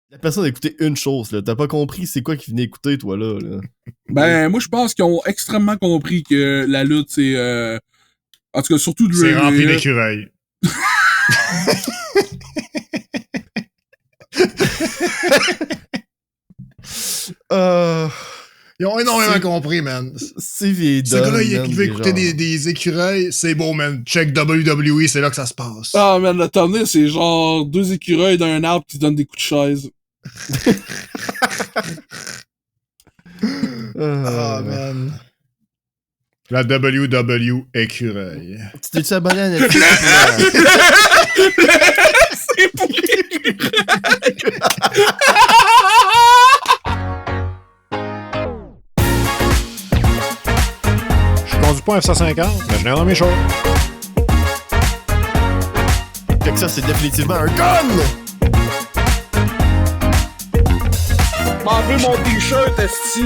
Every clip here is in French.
La personne a écouté une chose, là. T'as pas compris c'est quoi qu'il venait écouter, toi, là. Ben, moi, je pense qu'ils ont extrêmement compris que la lutte, c'est... En tout cas, surtout... C'est rempli d'écureuils. Ils ont énormément compris, man. C'est vieille Ce gars-là, il veut écouter des écureuils. C'est beau, man. Check WWE, c'est là que ça se passe. Ah, man, le thumbnail, c'est genre 2 écureuils dans un arbre qui donnent des coups de chaise. Ah, man. La WW écureuil. Tu t'es-tu abonné à Netflix? C'est pour l'écureuil! Je conduis pas un F-150, mais je l'ai dans mes choses. Fait que ça, c'est définitivement un gun! M'a enlevé mon t-shirt, esti!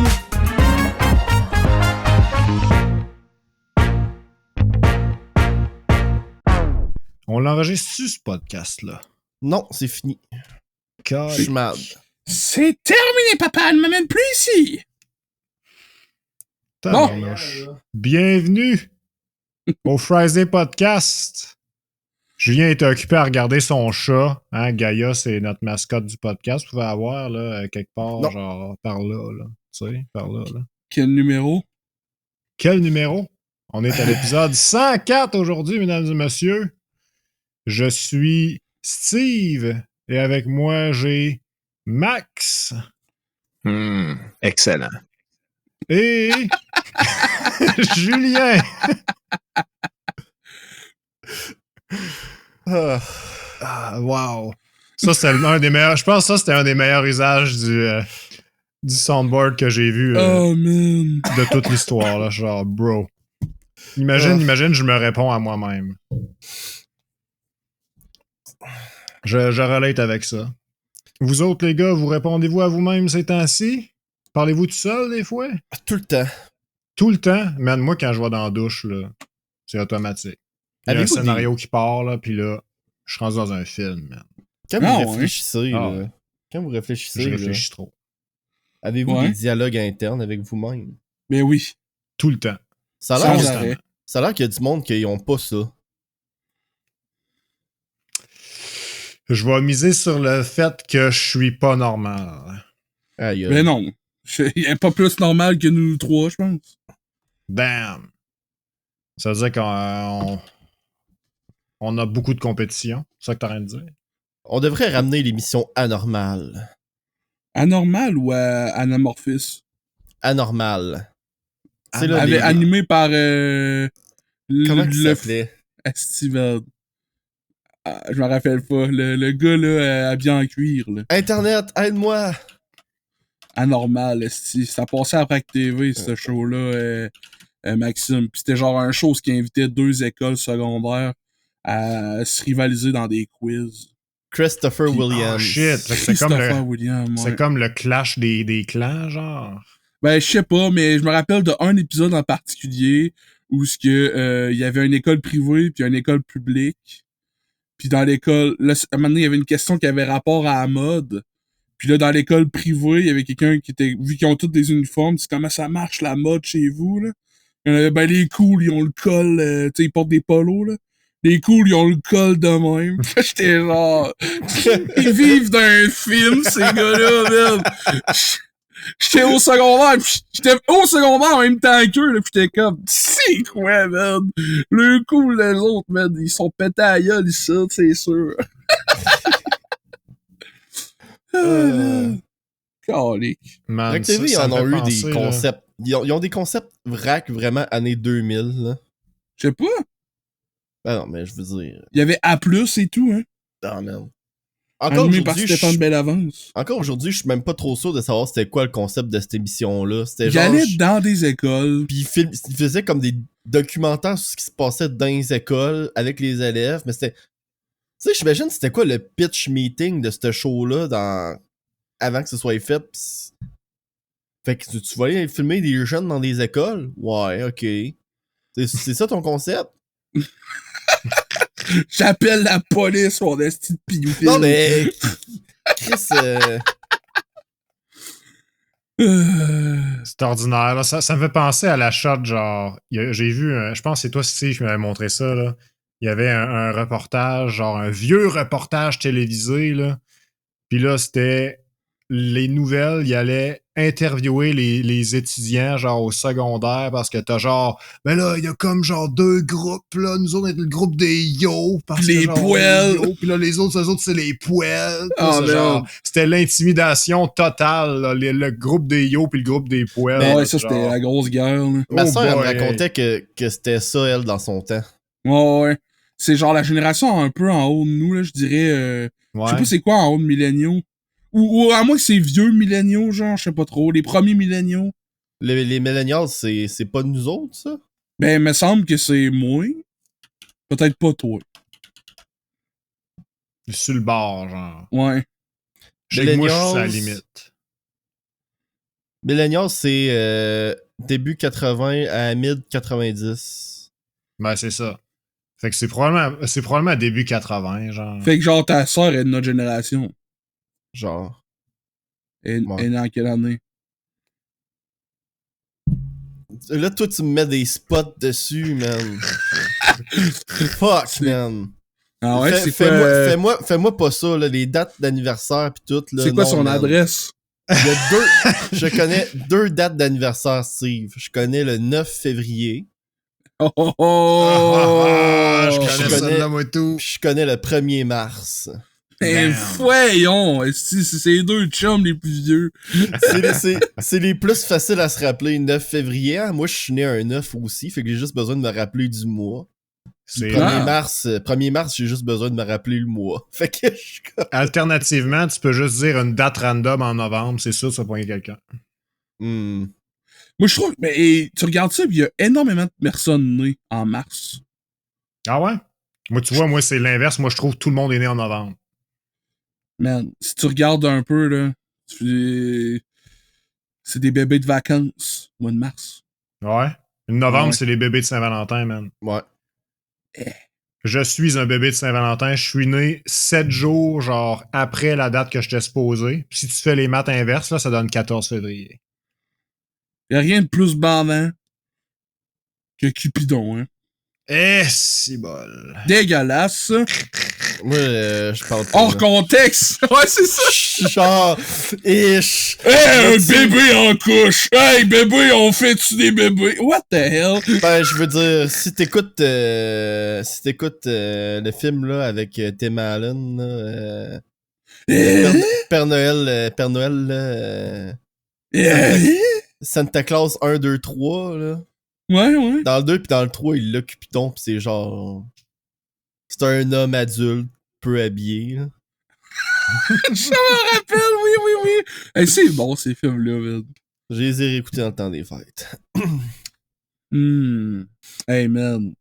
On l'enregistre-tu, ce podcast-là? Non, c'est fini. Je suis mad. C'est terminé, papa, ne m'amène plus ici! Tabarnouche. Bienvenue au Friday Podcast. Julien était occupé à regarder son chat. Hein, Gaïa, c'est notre mascotte du podcast. Vous pouvez avoir, là, quelque part, non. genre, par là, là. Tu sais, par là, là. Quel numéro? Quel numéro? On est à l'épisode 104 aujourd'hui, mesdames et messieurs. Je suis Steve et avec moi, j'ai Max. Excellent. Et Julien. Wow. Ça, c'était un des meilleurs. Je pense que ça, c'était un des meilleurs usages du soundboard que j'ai vu Oh, man. de toute l'histoire. Là. Genre, bro. Imagine, je me réponds à moi-même. Je relate avec ça. Vous autres, les gars, vous répondez-vous à vous-même ces temps-ci? Parlez-vous tout seul, des fois? Tout le temps. Tout le temps? Man, moi, quand je vais dans la douche, là, c'est automatique. Il y a un scénario qui part, là, puis là, je suis rendu dans un film, man. Quand vous réfléchissez, Ah, là, quand vous réfléchissez, je réfléchis trop. Avez-vous des dialogues internes avec vous-même? Ben oui. Tout le temps. Ça a l'air qu'il y a du monde qui n'ont pas ça. Je vais miser sur le fait que je suis pas normal. Aïe. Ben non. Il est pas plus normal que nous trois, je pense. Damn. Ça veut dire qu'on a beaucoup de compétition. C'est ça que t'as rien de dire? On devrait ramener l'émission anormale. Anormal ou Anamorphis? Anormal. C'est là, animé par comment il s'appelait? Steven. Je me rappelle pas. Le gars là habillé en cuir. Là. Internet, aide-moi! Anormal, ça passait après Hack TV, ce show-là, Maxime. Puis c'était genre un show qui invitait 2 écoles secondaires à se rivaliser dans des quiz. Christopher Williams. Oh shit! Williams, c'est comme le clash des clans, genre? Ben, je sais pas, mais je me rappelle d'un épisode en particulier où il y avait une école privée puis une école publique. Puis dans l'école, là, à un moment donné, il y avait une question qui avait rapport à la mode. Puis là, dans l'école privée, il y avait quelqu'un qui était, vu qu'ils ont tous des uniformes, c'est comment ça marche la mode chez vous, là? Ben, les cools, ils ont le col, tu sais, ils portent des polos, là. Les cools, ils ont le col de même. J'étais genre, ils vivent d'un film, ces gars-là, man. J'étais au secondaire, pis j'étais au secondaire en même temps qu'eux, là, pis j'étais comme, c'est quoi, man? Le cool, les autres, man, ils sont pétés à la gueule, ici, c'est sûr. Calique. Man, TV, ils en ont eu des concepts. Ils ont des concepts vraiment années 2000, là. Je sais pas. Ben non, mais je veux dire. Il y avait A+, et tout, hein. Ah, man. Encore aujourd'hui, je suis même pas trop sûr de savoir c'était quoi le concept de cette émission-là. Il allait dans des écoles. Puis il faisait comme des documentaires sur ce qui se passait dans les écoles avec les élèves. Mais c'était. Tu sais, j'imagine c'était quoi le pitch meeting de ce show-là avant que ce soit fait. Pis... Fait que tu vas aller filmer des jeunes dans des écoles? Ouais, ok. C'est ça ton concept? J'appelle la police pour des petits pédophiles. Non, mais Chris, C'est ordinaire. Là. Ça me fait penser à la shot, genre. J'ai vu, je pense que c'est toi, Steve, qui m'avais montré ça. Là. Il y avait un reportage, genre un vieux reportage télévisé. Là. Puis là, c'était les nouvelles. Il allait interviewer les étudiants, genre au secondaire, parce que t'as genre. Ben là, il y a comme genre 2 groupes. Là. Nous autres, on est le groupe des yo. Parce Les que, genre, poêles. Puis là, les autres, c'est les poêles. Puis Ah, là, c'est merde. genre, c'était l'intimidation totale. Là, le groupe des yo puis le groupe des poêles. Ben, ouais, là, ça, genre. c'était la grosse guerre, là. ma Oh soeur, elle me boy. racontait que c'était ça, elle, dans son temps. Ouais. C'est genre la génération un peu en haut de nous, là, je dirais. Je sais Ouais. pas c'est quoi en haut de milléniaux. Ou à moins que c'est vieux milléniaux, genre, je sais pas trop. Les premiers milléniaux. Les millennials, c'est pas nous autres, ça? Ben, il me semble que c'est moi. Peut-être pas toi. Sur le bord, genre. Ouais. Je sais que moi, je suis à la Millennials. limite. Millennials, c'est début 80 à mid-90. Ben, c'est ça. Fait que c'est probablement début 80, genre. Fait que genre, ta sœur est de notre génération. Genre. Elle Ouais. est née en quelle année? Là, toi, tu me mets des spots dessus, man. Fuck, man. Ah ouais, c'est quoi? Fais-moi pas ça, là, les dates d'anniversaire pis tout, là. C'est quoi non, son man. adresse? Il y a je connais 2 dates d'anniversaire, Steve. Je connais le 9 février, Oh oh oh! Je Je connais connais- celle-là, moi, tout. puis je connais le 1er mars. Ben, Damn. voyons! C'est les deux chums les plus vieux. C'est les plus faciles à se rappeler, 9 février. Hein? Moi, je suis né un 9 aussi, fait que j'ai juste besoin de me rappeler du mois. C'est 1er Ah. mars, 1er mars, j'ai juste besoin de me rappeler le mois. Fait que je suis comme... Alternativement, tu peux juste dire une date random en novembre, c'est sûr, tu vas poigner quelqu'un. Hmm. Moi, je trouve, mais tu regardes ça, pis il y a énormément de personnes nées en mars. Ah ouais? Moi, tu vois, moi, c'est l'inverse. Moi, je trouve que tout le monde est né en novembre. Man, si tu regardes un peu, là, c'est des bébés de vacances, mois de mars. Ouais? Novembre, Ouais. c'est les bébés de Saint-Valentin, man. Ouais. Je suis un bébé de Saint-Valentin. Je suis né 7 jours, genre, après la date que je t'ai supposé. Puis si tu fais les maths inverses, là, ça donne 14 février. Y a rien de plus bandant que Cupidon, hein. Eh, si bol. Dégueulasse, ça. Moi, je parle pas. Hors là. contexte! Ouais, c'est ça! Genre, ish. Hey, un bébé en couche! Hey, bébé, on fait-tu des bébés? What the hell? Ben, je veux dire, si t'écoutes le film là avec Tim Allen, là, Père Noël, là, Santa Claus 1, 2, 3, là. Ouais. Dans le 2 pis dans le 3, il l'a Cupidon pis c'est genre... C'est un homme adulte, peu habillé, là. Je me rappelle, oui. Hey, c'est bon, ces films-là, man. Je les ai réécoutés dans le temps des fêtes. Hey, man.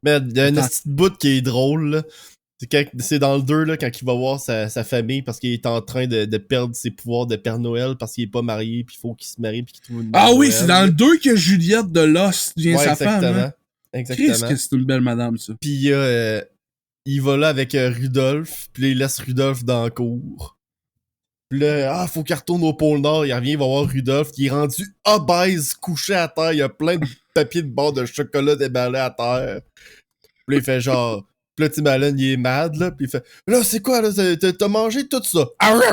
Mais il y a une Attends. petite bout qui est drôle, là. C'est dans le 2, là, quand il va voir sa famille parce qu'il est en train de perdre ses pouvoirs de Père Noël parce qu'il est pas marié pis il faut qu'il se marie pis qu'il trouve une Ah mère oui, Noël. c'est dans le 2 que Juliette de Lost devient Ouais, sa femme. Hein? exactement. Qu'est-ce que c'est une belle madame, ça? Pis il va là avec Rudolph, pis là, il laisse Rudolph dans la cour. Pis là, faut qu'il retourne au pôle Nord, il revient, il va voir Rudolph, qui est rendu obèse, couché à terre, il y a plein de papiers de bord de chocolat déballés à terre. Pis là, il fait genre... Pis là, Tim Allen, il est mad, là, pis il fait « Là, c'est quoi, là? T'as mangé tout ça? » Ah ouais,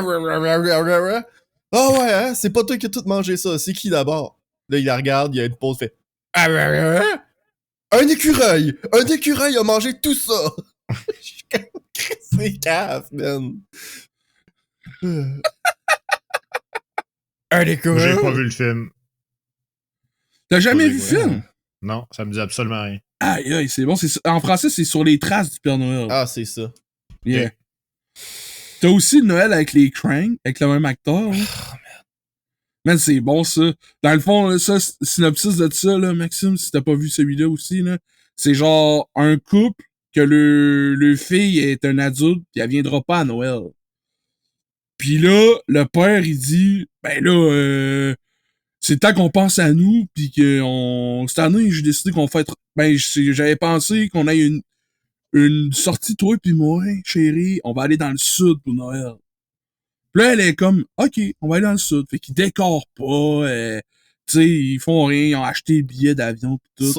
hein? C'est pas toi qui as tout mangé ça, c'est qui d'abord? Là, il la regarde, il y a une pause, il fait « Un écureuil! Un écureuil a mangé tout ça! » C'est cave, man. Un Moi, écureuil? j'ai pas vu le film. T'as jamais vu le Ouais. film? Non, ça me dit absolument rien. Aïe, c'est bon. En français, c'est sur les traces du Père Noël. Ah, c'est ça. Yeah. T'as aussi Noël avec les Cranks, avec le même acteur. Là. Man, c'est bon, ça. Dans le fond, là, ça, synopsis de ça, là, Maxime, si t'as pas vu celui-là aussi, là, c'est genre un couple que le fille est un adulte pis elle viendra pas à Noël. Pis là, le père, il dit, ben là, c'est le temps qu'on pense à nous pis que cette année, j'ai décidé qu'on fête, ben, j'avais pensé qu'on ait une sortie, toi pis moi, chérie, on va aller dans le sud pour Noël. Puis là, elle est comme, OK, on va aller dans le sud. Fait qu'ils décorent pas, tu sais, ils font rien, ils ont acheté des billets d'avion pis tout.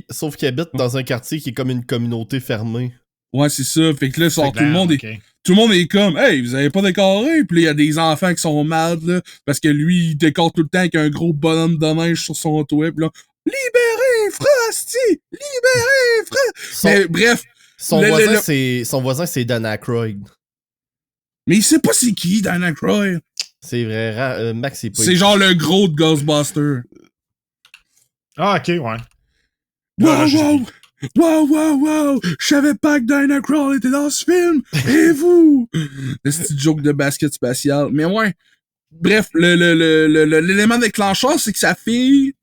Sauf qu'ils habitent dans un quartier qui est comme une communauté fermée. Ouais, c'est ça. Fait que là, C'est tout le monde clair, est... Tout le monde est comme, hey, vous avez pas décoré? Puis là, il y a des enfants qui sont mad, là, parce que lui, il décore tout le temps avec un gros bonhomme de neige sur son toit. Puis là, libérez Frosty! Libérez Frosty! Mais bref. Son voisin, c'est Dan Aykroyd. Mais il sait pas c'est qui, Dan Aykroyd. C'est vrai, Max, c'est pas... C'est genre le gros de Ghostbusters. Ah, ok, ouais. Wow! Je savais pas que Dan Aykroyd était dans ce film! Et vous? Le petit joke de basket spatial. Mais ouais. Bref, l'élément déclencheur, c'est que sa fille,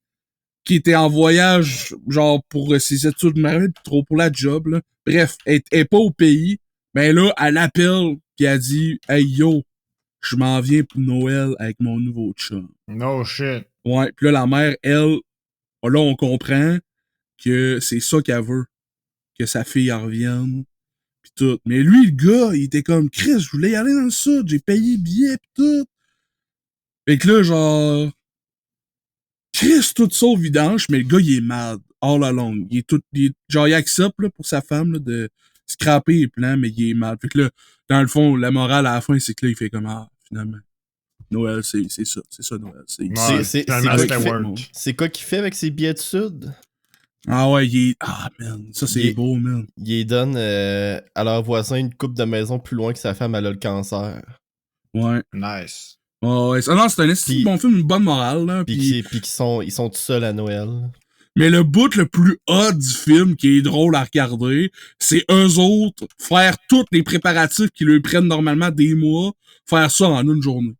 qui était en voyage, genre, pour ses études, trop pour la job, là. Bref, elle est pas au pays. Ben là, elle appelle, pis elle dit, hey yo, je m'en viens pour Noël avec mon nouveau chum. No shit. Ouais, pis là, la mère, elle, là, on comprend que c'est ça qu'elle veut. Que sa fille en revienne. Pis tout. Mais lui, le gars, il était comme, Chris, je voulais y aller dans le sud, j'ai payé le billet pis tout. Fait que là, genre, Chris, tout ça au vidange, mais le gars, il est mad. All along. Genre, il accepte, là, pour sa femme, là, de scraper les plans, mais il est mad. Fait que là, dans le fond, la morale à la fin, c'est que là, il fait comme, finalement. Noël, c'est ça, Noël. C'est quoi qu'il fait avec ses billets de sud? Ah ouais, man, ça c'est beau, man. Il donne à leur voisin une coupe de maison plus loin que sa femme, elle a le cancer. Ouais. Nice. Oh, ouais. Non, c'est un bon film, une bonne morale, là. Puis ils sont tout seuls à Noël. Mais le bout le plus hot du film, qui est drôle à regarder, c'est eux autres faire tous les préparatifs qui leur prennent normalement des mois, faire ça en une journée.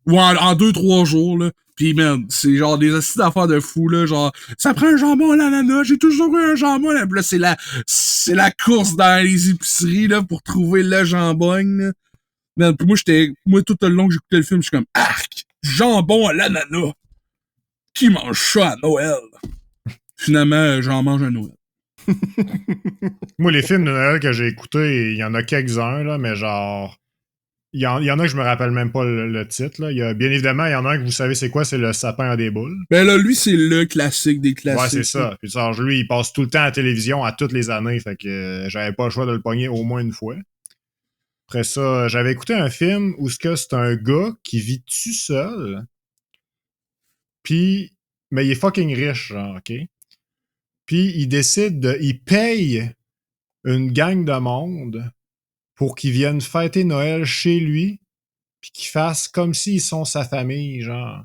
Ou en 2-3 jours, là. Pis, man, c'est genre des assises d'affaires de fou, là. Genre, ça prend un jambon à l'ananas, j'ai toujours eu un jambon, là. Pis là, c'est la course dans les épiceries, là, pour trouver le jambon, là. Man, pis moi, tout le long que j'écoutais le film, je suis comme, arc! Jambon à l'ananas! Qui mange ça à Noël? Finalement, j'en mange à Noël. Moi, les films de Noël que j'ai écoutés, il y en a quelques-uns, là, mais genre... Il y en a que je me rappelle même pas le titre. Là. Bien évidemment, il y en a un que vous savez c'est quoi, c'est Le sapin à des boules. Ben là, lui, c'est le classique des classiques. Ouais, c'est ça. Puis genre, lui, il passe tout le temps à la télévision à toutes les années, fait que j'avais pas le choix de le pogner au moins une fois. Après ça, j'avais écouté un film où c'est un gars qui vit tout seul, puis mais il est fucking riche, genre, OK? Puis il paye une gang de monde pour qu'ils viennent fêter Noël chez lui, puis qu'ils fassent comme s'ils sont sa famille, genre.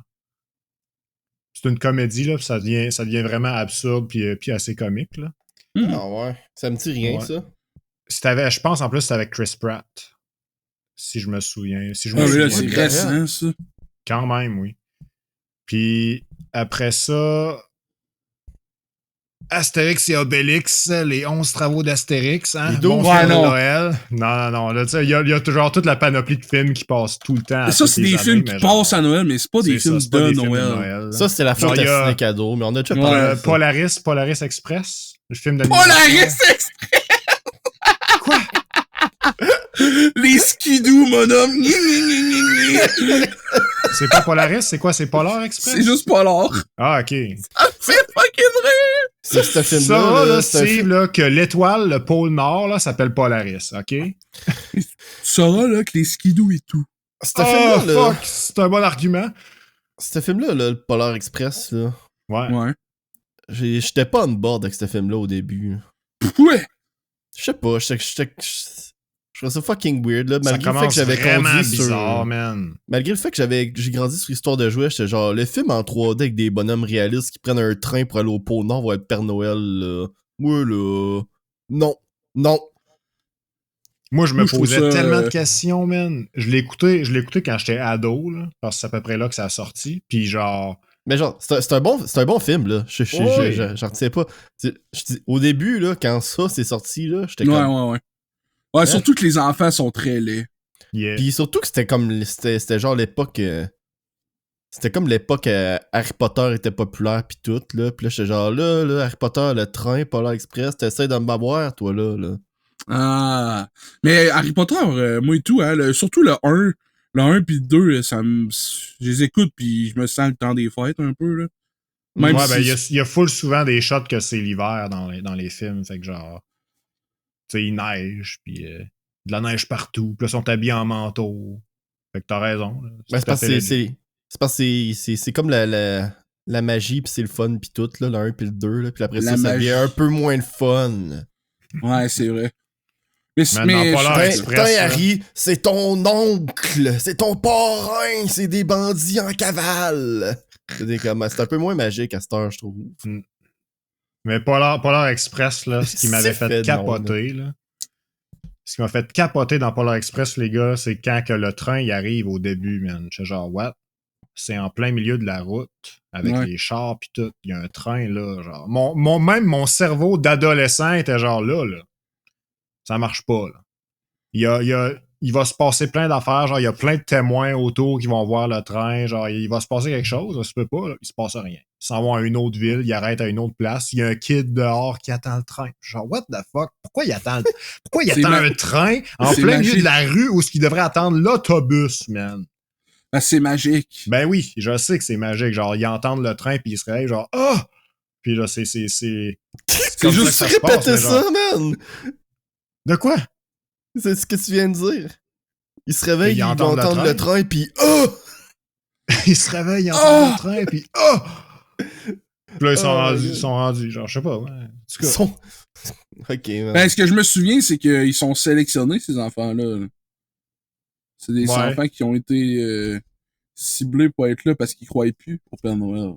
C'est une comédie, là, puis ça devient vraiment absurde, puis assez comique, là. Ah ouais, ça me dit rien, ça. Je pense, en plus, c'était avec Chris Pratt, si je me souviens. Mais là, c'est récent, ça. Quand même, oui. Puis, après ça... Astérix et Obélix, les 11 travaux d'Astérix, hein? Bon film de Noël. Non. Là, il y a toujours toute la panoplie de films qui passent tout le temps. Ça, c'est des films qui passent à Noël, mais c'est pas des films de Noël. Ça, c'était la fête à ciné cadeau, mais on a déjà parlé de Polaris Express, le film d'animation. Polaris Express! Quoi? Les skidoo, mon homme! C'est pas Polaris, c'est quoi? C'est Polar Express? C'est juste Polar. Ah, ok. C'est fucking vrai! C'est ce film-là. Ça, là, c'est là, que l'étoile, le pôle Nord, là, s'appelle Polaris, ok? Tu sauras là, que les skidoo et tout. Fuck, c'est un bon argument. Ce film-là, le Polar Express, là. Ouais. J'étais pas on board avec ce film-là au début. Ouais! Je sais pas, je trouvais ça fucking weird, là. Malgré le fait que j'avais grandi bizarre, man. Malgré le fait que j'ai grandi sur Histoire de jouets, j'étais genre, le film en 3D avec des bonhommes réalistes qui prennent un train pour aller au pôle Nord va être Père Noël, là. Moi, là... Non. Moi, je me posais tellement de questions, man. Je l'ai écouté quand j'étais ado, là, parce que c'est à peu près là que ça a sorti. Puis genre... Mais genre, c'est un bon film, là. J'en retiens pas. Au début, là, quand ça s'est sorti, là, j'étais comme... Ouais. Ouais, surtout que les enfants sont très laids. Yeah. Puis surtout que c'était genre l'époque... C'était comme l'époque Harry Potter était populaire pis tout, là. Pis là, j'étais genre, là, Harry Potter, le train, Polar Express, t'essaies de m'avoir, toi, là. Ah. Mais Harry Potter, moi et tout, hein, surtout le 1 puis le 2, je les écoute puis je me sens le temps des fêtes un peu, là. Même si... ben, il y a full souvent des shots que c'est l'hiver dans les films, fait que genre, tu sais, il neige, puis de la neige partout, puis là, ils sont habillés en manteau. Fait que t'as raison. Là. Ben, c'est parce que c'est comme la magie, pis c'est le fun, pis tout, là, le 1 pis le 2, là, pis après ça devient un peu moins le fun. Ouais, c'est vrai. Mais Harry, c'est ton oncle, c'est ton parrain, c'est des bandits en cavale. C'est un peu moins magique à cette heure, je trouve. Mais Polar Express, là, ce qui m'avait fait capoter, là. Ce qui m'a fait capoter dans Polar Express, les gars, c'est quand que le train il arrive au début, man. Je suis genre, what? C'est en plein milieu de la route, avec les chars pis tout. Il y a un train, là, genre. Même mon cerveau d'adolescent était genre là. Ça marche pas, là. Il va se passer plein d'affaires, genre, il y a plein de témoins autour qui vont voir le train, genre, il va se passer quelque chose, ça se peut pas, là, il se passe rien. Ils s'en vont à une autre ville, ils arrêtent à une autre place, il y a un kid dehors qui attend le train. Genre, what the fuck? Pourquoi il attend un train en plein milieu de la rue où il devrait attendre l'autobus, man? Ben, c'est magique. Ben oui, je sais que c'est magique. Genre, ils entendent le train puis ils se réveillent, genre, ah! Oh! Puis là, c'est juste répéter ça, man! De quoi? C'est ce que tu viens de dire. Ils se réveillent, ils vont entendre le train, puis oh! Ils se réveillent, ils entendent le train, puis oh! Puis là, ils sont rendus, genre, je sais pas, ouais. Ok, man. Ben, ce que je me souviens, c'est qu'ils sont sélectionnés, ces enfants-là. C'est des enfants qui ont été ciblés pour être là parce qu'ils croyaient plus au Père Noël.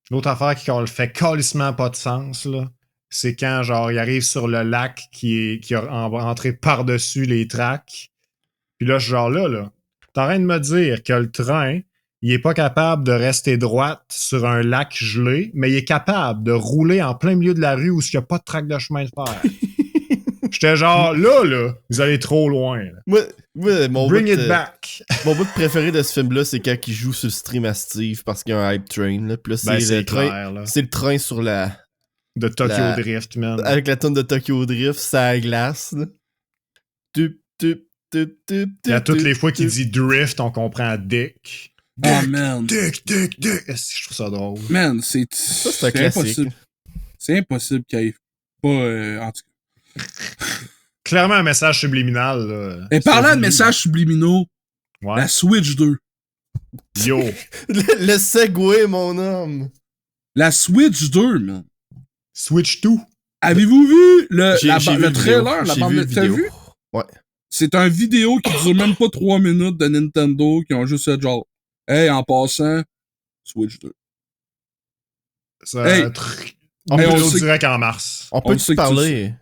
L'autre affaire qui fait calissement pas de sens, là, c'est quand, genre, il arrive sur le lac qui a entré par-dessus les tracks. Puis là, genre là, t'es en train de me dire que le train, il est pas capable de rester droite sur un lac gelé, mais il est capable de rouler en plein milieu de la rue où il n'y a pas de track de chemin de fer. J'étais genre, là, vous allez trop loin. Là. Bring it back. Mon bout préféré de ce film-là, c'est quand il joue sur le stream à Steve parce qu'il y a un hype train. Là. Puis là, c'est le train sur la... De Tokyo Drift, man. Avec la tonne de Tokyo Drift, ça a glace. Toutes les fois qu'il dit drift, on comprend dick. Man. Dick. Je trouve ça drôle. Man, c'est un classique. Impossible. C'est impossible qu'il n'y ait pas... en tout cas. Clairement un message subliminal. Là. Et parlant de messages subliminaux, la Switch 2. Yo. le Segway, mon homme. La Switch 2, man. Switch 2. Avez-vous vu le trailer, la bande de... T'as vu? Ouais. C'est un vidéo qui dure même pas 3 minutes de Nintendo qui ont juste fait genre, hey, en passant, Switch 2. On peut le direct en mars. On peut parler.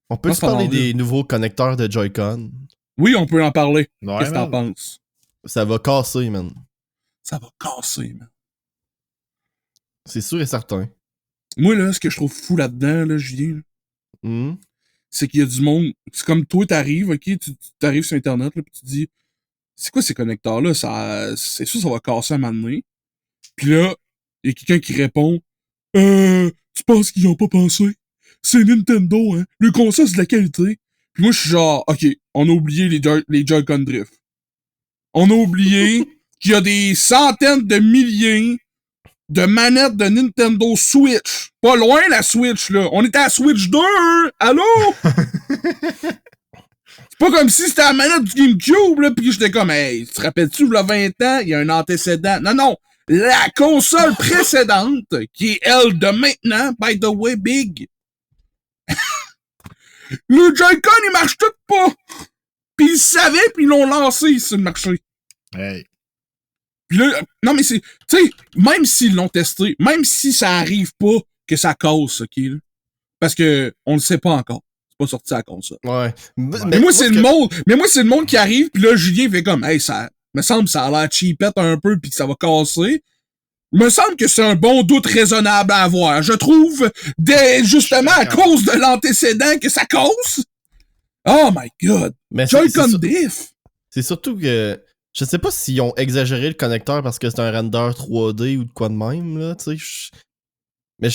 On peut parler des nouveaux connecteurs de Joy-Con. Oui, on peut en parler. Ouais, qu'est-ce que t'en penses? Ça va casser, man. Ça va casser, man. C'est sûr et certain. Moi, là, ce que je trouve fou là-dedans, là, Julien, c'est qu'il y a du monde. C'est comme toi, t'arrives, ok, tu t'arrives sur Internet, là, pis tu dis, c'est quoi ces connecteurs-là? C'est sûr, ça va casser à un moment donné. Puis là, il y a quelqu'un qui répond, tu penses qu'ils ont pas pensé? C'est Nintendo, hein? Le console, c'est de la qualité. Puis moi, je suis genre, ok, on a oublié les Joy-Con Drift. On a oublié qu'il y a des centaines de milliers de manettes de Nintendo Switch. Pas loin, la Switch, là. On était à Switch 2! Allô? C'est pas comme si c'était la manette du GameCube, là, pis j'étais comme, hey, tu te rappelles-tu, il y a 20 ans, il y a un antécédent. Non, la console précédente, qui est elle de maintenant, by the way, big. Le Joy-Con, il marche tout pas. Pis ils savaient, pis ils l'ont lancé sur le marché. Hey. Pis là, non mais c'est, tu sais, même s'ils l'ont testé, même si ça arrive pas que ça casse, ok, là, parce que on le sait pas encore. C'est pas sorti à la console. Ouais. Mais moi, c'est le monde. Mais moi, c'est le monde qui arrive, pis là, Julien fait comme, hey, ça me semble que ça a l'air cheapette un peu, pis que ça va casser. Me semble que c'est un bon doute raisonnable à avoir. Je trouve, justement, à cause de l'antécédent que ça casse. Oh my god. Joy-Con Drift. C'est surtout que Je sais pas s'ils ont exagéré le connecteur parce que c'est un render 3D ou de quoi de même, là, tu sais. Mais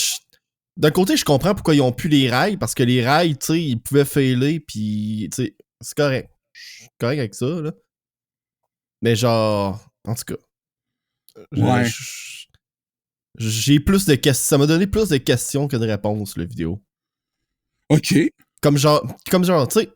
d'un côté, je comprends pourquoi ils ont plus les rails, parce que les rails, tu sais, ils pouvaient failer, pis, tu sais, c'est correct. Je suis correct avec ça, là. Mais genre, en tout cas. Ouais. J'ai plus de questions. Ça m'a donné plus de questions que de réponses, la vidéo. OK. Comme genre, tu sais,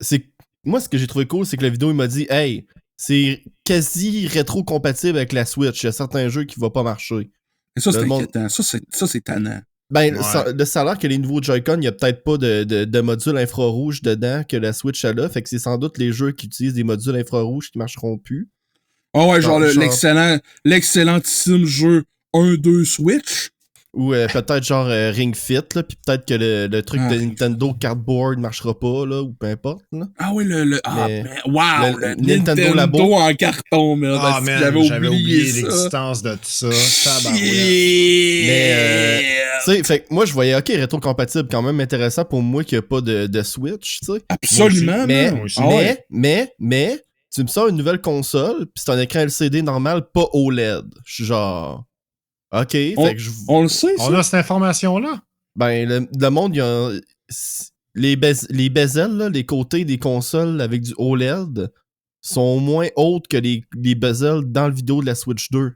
c'est. Moi, ce que j'ai trouvé cool, c'est que la vidéo, il m'a dit, hey, c'est quasi rétro-compatible avec la Switch. Il y a certains jeux qui vont pas marcher. Et ça, c'est Le monde- inquiétant. Ça, c'est tannant. Ben, Ouais. le salaire que les nouveaux Joy-Con, il y a peut-être pas de module infrarouge dedans que la Switch elle a. Fait que c'est sans doute les jeux qui utilisent des modules infrarouges qui marcheront plus. Ah ouais, genre Genre- l'excellentissime jeu 1-2 Switch. Ou peut-être genre Ring Fit, là, puis peut-être que le truc Ah, de Ring Nintendo Cardboard marchera pas, là, ou peu importe. Là. Ah oui, Mais wow, le le Nintendo Nintendo Labo. en carton, man. Ah, Parce que man, j'avais oublié ça. l'existence de tout ça. Tabarouette. Mais, tu sais, fait que moi, je voyais, ok, rétro-compatible, quand même intéressant pour moi qu'il n'y a pas de Switch, tu sais. Absolument, Mais, man. moi aussi. Ah ouais. mais, tu me sors une nouvelle console, pis c'est un écran LCD normal, pas OLED. Je suis genre, ok, fait que On le sait, ça. On a cette information-là? Ben, le monde, il y a. Les bezels, là, les côtés des consoles avec du OLED sont moins hautes que les bezels dans le vidéo de la Switch 2.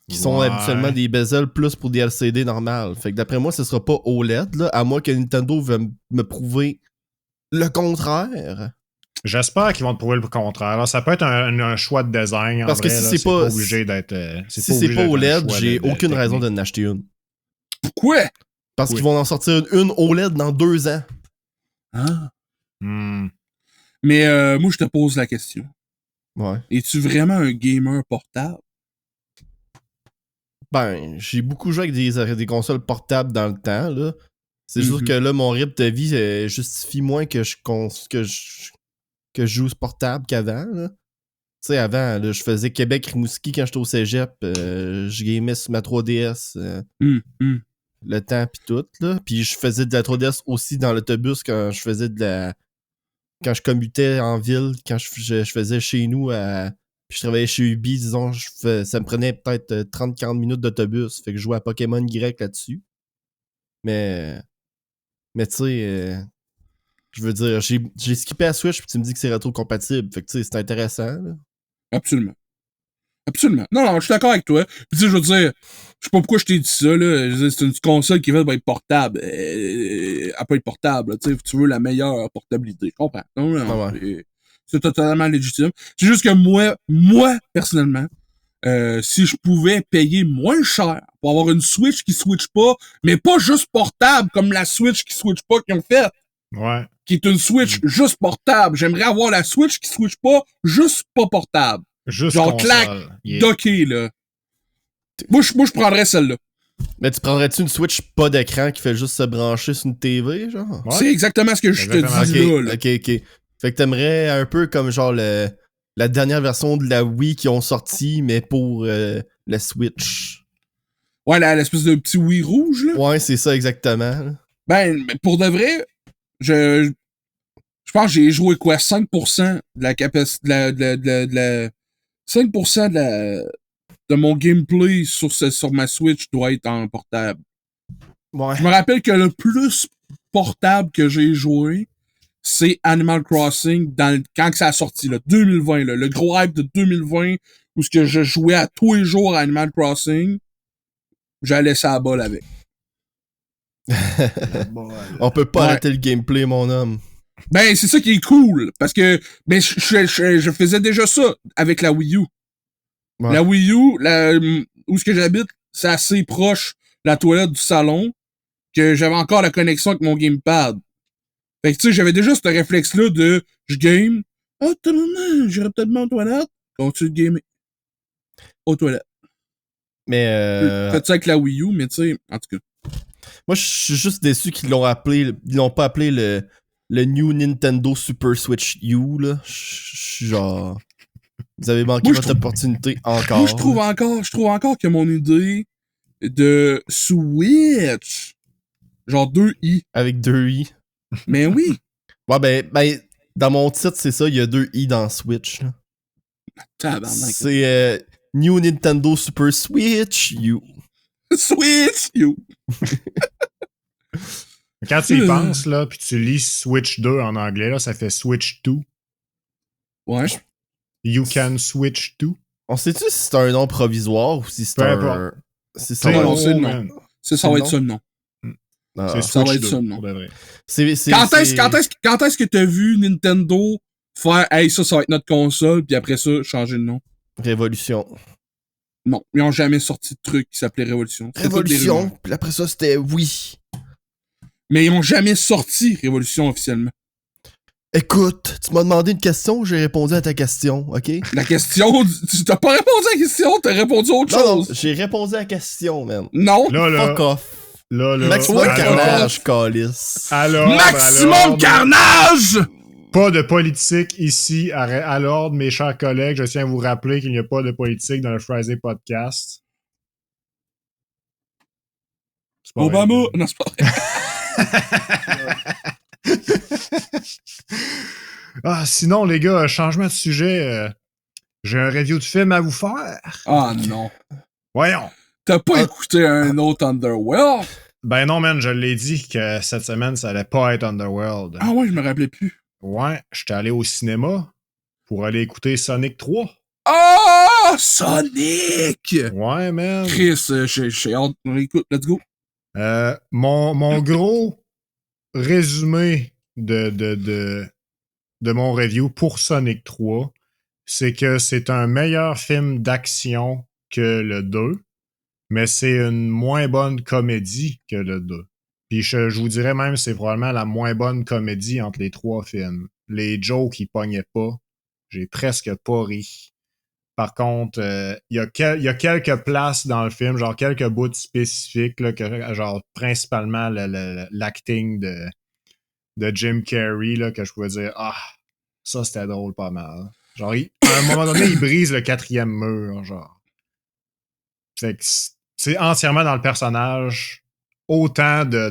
Qui sont Ouais. habituellement des bezels plus pour des LCD normales. Fait que d'après moi, ce sera pas OLED, là, à moins que Nintendo veuille me prouver le contraire. J'espère qu'ils vont te prouver le contraire. Alors, ça peut être un choix de design. En Parce que vrai, si là, c'est pas- obligé d'être. Si c'est pas OLED, j'ai aucune raison de n'acheter une. Pourquoi? Parce Oui. qu'ils vont en sortir une OLED dans 2 ans. Ah. Hmm. Mais moi, je te pose la question. Ouais. Es-tu vraiment un gamer portable? Ben, j'ai beaucoup joué avec des consoles portables dans le temps, là. C'est sûr Mhm. que là, mon rythme de vie justifie moins que je joue portable qu'avant, là. Tu sais, avant, là, je faisais Québec-Rimouski quand j'étais au cégep. Je gamais sur ma 3DS le temps pis tout, là. Puis je faisais de la 3DS aussi dans l'autobus quand je faisais quand je commutais en ville, quand je faisais chez nous puis je travaillais chez Ubi, disons, ça me prenait peut-être 30-40 minutes d'autobus. Fait que je jouais à Pokémon Y là-dessus. Mais tu sais, je veux dire, j'ai skippé à Switch puis tu me dis que c'est rétro-compatible. Fait que tu sais, c'est intéressant, là. Absolument. Absolument. Non, je suis d'accord avec toi. Puis tu sais, je veux dire, je sais pas pourquoi je t'ai dit ça, là. Je veux dire, c'est une console qui va être portable. Elle peut être portable, tu sais. Tu veux la meilleure portabilité. Je comprends. Non, non, Ah ouais. c'est totalement légitime. C'est juste que moi, personnellement, si je pouvais payer moins cher pour avoir une Switch qui switch pas, mais pas juste portable comme la Switch qui switch pas qu'ils ont fait, Ouais. qui est une Switch juste portable. J'aimerais avoir la Switch qui switch pas, juste pas portable. Juste Genre, console. clac, Yeah. docké, là. Moi, je prendrais celle-là. Mais tu prendrais-tu une Switch pas d'écran qui fait juste se brancher sur une TV, genre? Ouais. C'est exactement ce que je te Exactement. dis Ok, là, là. ok. Fait que t'aimerais un peu comme genre la dernière version de la Wii qui ont sorti, mais pour la Switch. Ouais, l'espèce de petit Wii rouge, là. Ouais, c'est ça exactement. Ben, pour de vrai, je pense que j'ai joué quoi, 5% de la capacité, de la 5% de mon gameplay sur ma Switch doit être en portable. Ouais. Je me rappelle que le plus portable que j'ai joué, c'est Animal Crossing quand que ça a sorti, là, 2020, là, le gros hype de 2020, où ce que je jouais à tous les jours à Animal Crossing, j'allais ça à bol avec. On peut pas Ouais. arrêter le gameplay, mon homme. Ben, c'est ça qui est cool, parce que ben, je faisais déjà ça avec la Wii U. Ouais. La Wii U, où ce que j'habite, c'est assez proche de la toilette du salon, que j'avais encore la connexion avec mon gamepad. Fait que tu sais, j'avais déjà ce réflexe-là de je game. Ah, j'irais peut-être aux toilettes. Continue de gamer. Aux toilettes. Mais Faites ça avec la Wii U, mais tu sais, en tout cas. moi, je suis juste déçu qu'ils l'ont pas appelé le New Nintendo Super Switch U, là. Je suis genre... Vous avez manqué Moi, je votre opportunité encore. Moi, je trouve encore que mon idée de Switch, genre 2 i. Avec 2 i. Mais oui. Ouais, ben, dans mon titre, c'est ça, il y a 2 I dans Switch. Là. Tabarnak. C'est New Nintendo Super Switch U. Switch, you! Quand tu y penses, là, puis tu lis Switch 2 en anglais, là, ça fait Switch 2. Ouais. You can switch to. On sait-tu si c'est un nom provisoire ou si c'est Peu un... importe. Si T'sais, c'est on un... sait le nom. man. Ça va être ça le nom. Ah, C'est ça va Switch être 2, ça, non. pour de vrai. Quand est-ce que t'as vu Nintendo faire « Hey, ça va être notre console », puis après ça, changer le nom? Révolution. Non, ils ont jamais sorti de truc qui s'appelait Révolution. C'était toutes des Révolution, rumeurs. puis après ça, c'était oui. Mais ils ont jamais sorti Révolution officiellement. Écoute, tu m'as demandé une question, j'ai répondu à ta question, ok? La question, tu t'as pas répondu à la question, t'as répondu à autre Non, chose. j'ai répondu à la question, man. Non. Là, Fuck off. Maximum ouais, carnage, calice. Alors, Maximum carnage! Pas de politique ici à l'ordre, mes chers collègues. Je tiens à vous rappeler qu'il n'y a pas de politique dans le Friday Podcast. C'est pas Obama! vrai. Non, c'est pas vrai. Sinon, les gars, changement de sujet. J'ai un review de film à vous faire. Ah non. Voyons. T'as pas écouté un autre Underworld? Ben non, man, je l'ai dit que cette semaine, ça allait pas être Underworld. Ah ouais, je me rappelais plus. Ouais, j'étais allé au cinéma pour aller écouter Sonic 3. Ah! Sonic! Ouais, man. Chris, j'ai hâte. Écoute, let's go. Mon gros résumé de mon review pour Sonic 3, c'est que c'est un meilleur film d'action que le 2, mais c'est une moins bonne comédie que le 2. Puis je vous dirais même c'est probablement la moins bonne comédie entre les 3 films. Les jokes, ils pognaient pas. J'ai presque pas ri. Par contre, il y a quelques places dans le film, genre quelques bouts spécifiques, là, genre principalement l'acting de Jim Carrey, là, que je pouvais dire, ça c'était drôle pas mal. Genre, à un moment donné, il brise le 4e mur, genre. Fait que c'est entièrement dans le personnage, autant de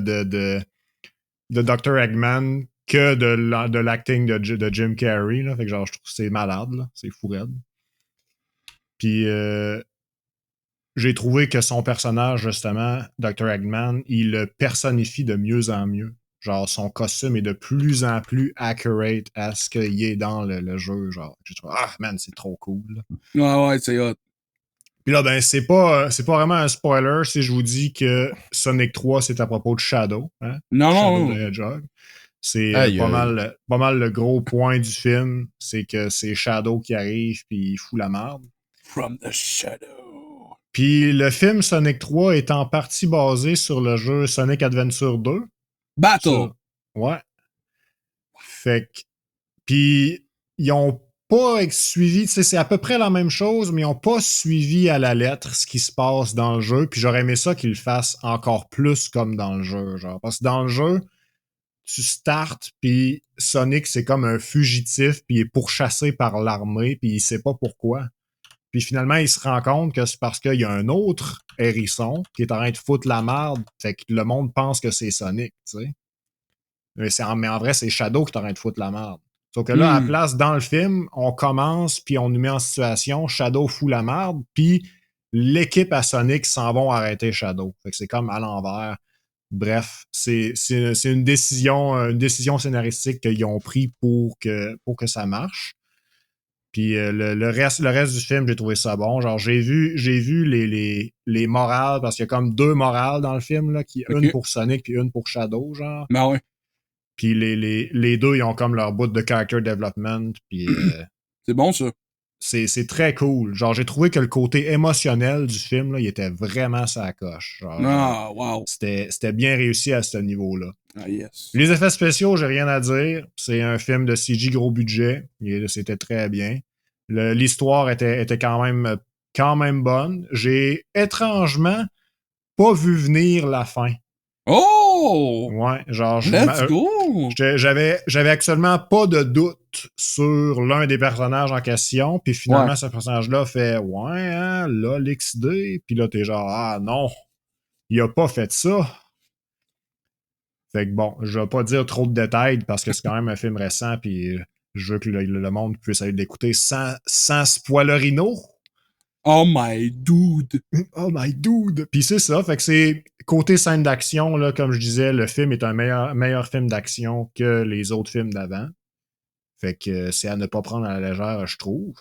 Dr. Eggman que de l'acting de Jim Carrey, là. Fait que genre, je trouve que c'est malade, là. C'est fou raide. Puis j'ai trouvé que son personnage, justement, Dr. Eggman, il le personnifie de mieux en mieux. Genre, son costume est de plus en plus accurate à ce qu'il est dans le jeu. Genre, je trouve, man, c'est trop cool. Ouais, c'est hot. Puis là, ben, c'est pas vraiment un spoiler si je vous dis que Sonic 3, c'est à propos de Shadow. Hein? Non, Shadow non. the Hedgehog. C'est pas mal le gros point du film. C'est que c'est Shadow qui arrive puis il fout la merde. From the Shadow. Puis le film Sonic 3 est en partie basé sur le jeu Sonic Adventure 2. Battle. Ouais. Fait que... Puis ils ont pas suivi, tu sais, c'est à peu près la même chose, mais ils ont pas suivi à la lettre ce qui se passe dans le jeu. Puis j'aurais aimé ça qu'ils le fassent encore plus comme dans le jeu, genre. Parce que dans le jeu, tu startes, puis Sonic, c'est comme un fugitif, puis il est pourchassé par l'armée, puis il sait pas pourquoi. Puis finalement, il se rend compte que c'est parce qu'il y a un autre hérisson qui est en train de foutre la merde, fait que le monde pense que c'est Sonic, tu sais. Mais en vrai, c'est Shadow qui est en train de foutre la merde. Sauf que là, à la place, dans le film, on commence, puis on nous met en situation, Shadow fout la merde, puis l'équipe à Sonic s'en vont arrêter Shadow. Fait que c'est comme à l'envers. Bref, c'est une décision scénaristique qu'ils ont pris pour que ça marche. Puis le reste du film, j'ai trouvé ça bon. Genre, j'ai vu les morales, parce qu'il y a comme 2 morales dans le film, là, une pour Sonic puis une pour Shadow, genre. Ben ouais. Puis les 2, ils ont comme leur bout de character development. Puis c'est bon, ça. C'est très cool. Genre, j'ai trouvé que le côté émotionnel du film, là, il était vraiment sa coche. Genre, wow. C'était bien réussi à ce niveau-là. Ah, yes. Les effets spéciaux, j'ai rien à dire. C'est un film de CG gros budget. C'était très bien. L'histoire était quand même bonne. J'ai étrangement pas vu venir la fin. Oh! Ouais, genre... Let's go! J'avais actuellement pas de doute sur l'un des personnages en question, puis finalement, ce personnage-là fait « Ouais, hein, là, l'XD », puis là, t'es genre « Ah non, il a pas fait ça ». Fait que bon, je vais pas dire trop de détails parce que c'est quand même un film récent, puis je veux que le monde puisse aller l'écouter sans spoilerino. Oh my dude! Oh my dude! Puis c'est ça, fait que c'est côté scène d'action, là, comme je disais, le film est un meilleur film d'action que les autres films d'avant. Fait que c'est à ne pas prendre à la légère, je trouve.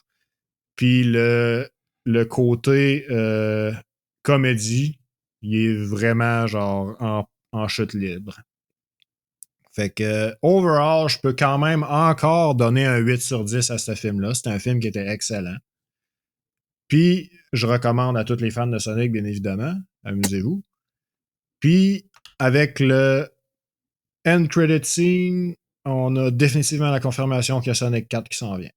Puis le côté comédie, il est vraiment genre en chute libre. Fait que overall, je peux quand même encore donner un 8 sur 10 à ce film-là. C'est un film qui était excellent. Puis, je recommande à tous les fans de Sonic, bien évidemment. Amusez-vous. Puis, avec le end credit scene, on a définitivement la confirmation qu'il y a Sonic 4 qui s'en vient.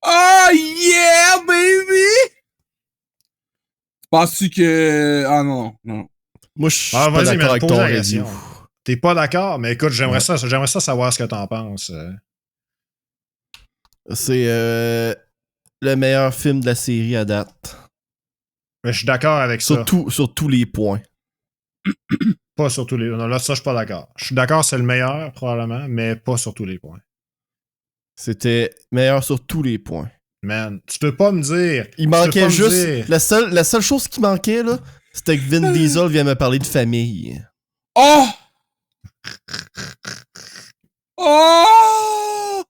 Oh yeah, baby! Penses-tu que... Ah non. Moi, je suis pas d'accord avec ton review. T'es pas d'accord? Mais écoute, j'aimerais ça savoir ce que t'en penses. C'est le meilleur film de la série à date. Mais je suis d'accord avec ça. Sur tous les points. Pas sur tous les... Non, là, ça, je suis pas d'accord. Je suis d'accord, c'est le meilleur, probablement, mais pas sur tous les points. C'était meilleur sur tous les points. Man, tu peux pas me dire... Il manquait juste... La seule chose qui manquait, là, c'était que Vin Diesel vient me parler de famille. Oh! Oh!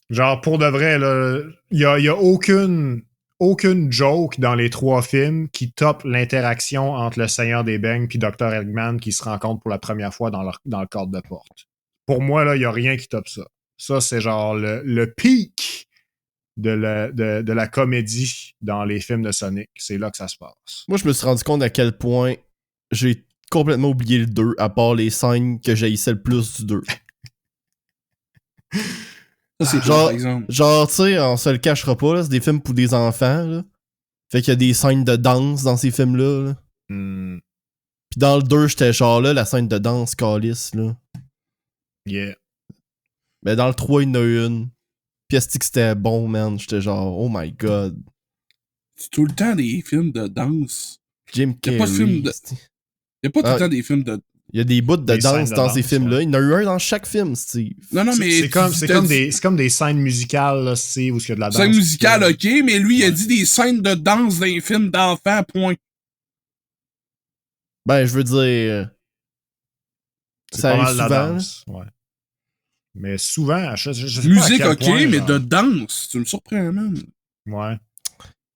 Genre, pour de vrai, là, il y a aucune joke dans les 3 films qui top l'interaction entre le Seigneur des Beignes puis Dr. Eggman qui se rencontrent pour la première fois dans le cadre de porte. Pour moi, là, il y a rien qui top ça. Ça, c'est genre le pic de la comédie dans les films de Sonic. C'est là que ça se passe. Moi, je me suis rendu compte à quel point j'ai complètement oublié le 2, à part les scènes que j'haïssais le plus du 2. Ça, c'est genre, par exemple. Genre, tu sais, on se le cachera pas, là, c'est des films pour des enfants, là. Fait qu'il y a des scènes de danse dans ces films-là. Là. Puis dans le 2, j'étais genre là, la scène de danse calice, là. Yeah. Mais dans le 3, il y en a une. Puis est-ce que c'était bon, man? J'étais genre, oh my god. C'est tout le temps des films de danse. Jim Carrey. Y a pas tout le temps des films de... Il y a des bouts de danse dans ces films-là. Ouais. Il y en a eu un dans chaque film, Steve. Non, mais... C'est comme des scènes musicales, là, Steve, où il y a de la danse. Scènes musicales, ok, mais lui, il a dit des scènes de danse dans les films d'enfants, point. Ben, je veux dire... Ça arrive souvent. La danse, ouais. Mais souvent, je sais musique, pas à quel ok, point, mais genre... de danse, tu me surprends, man. Ouais.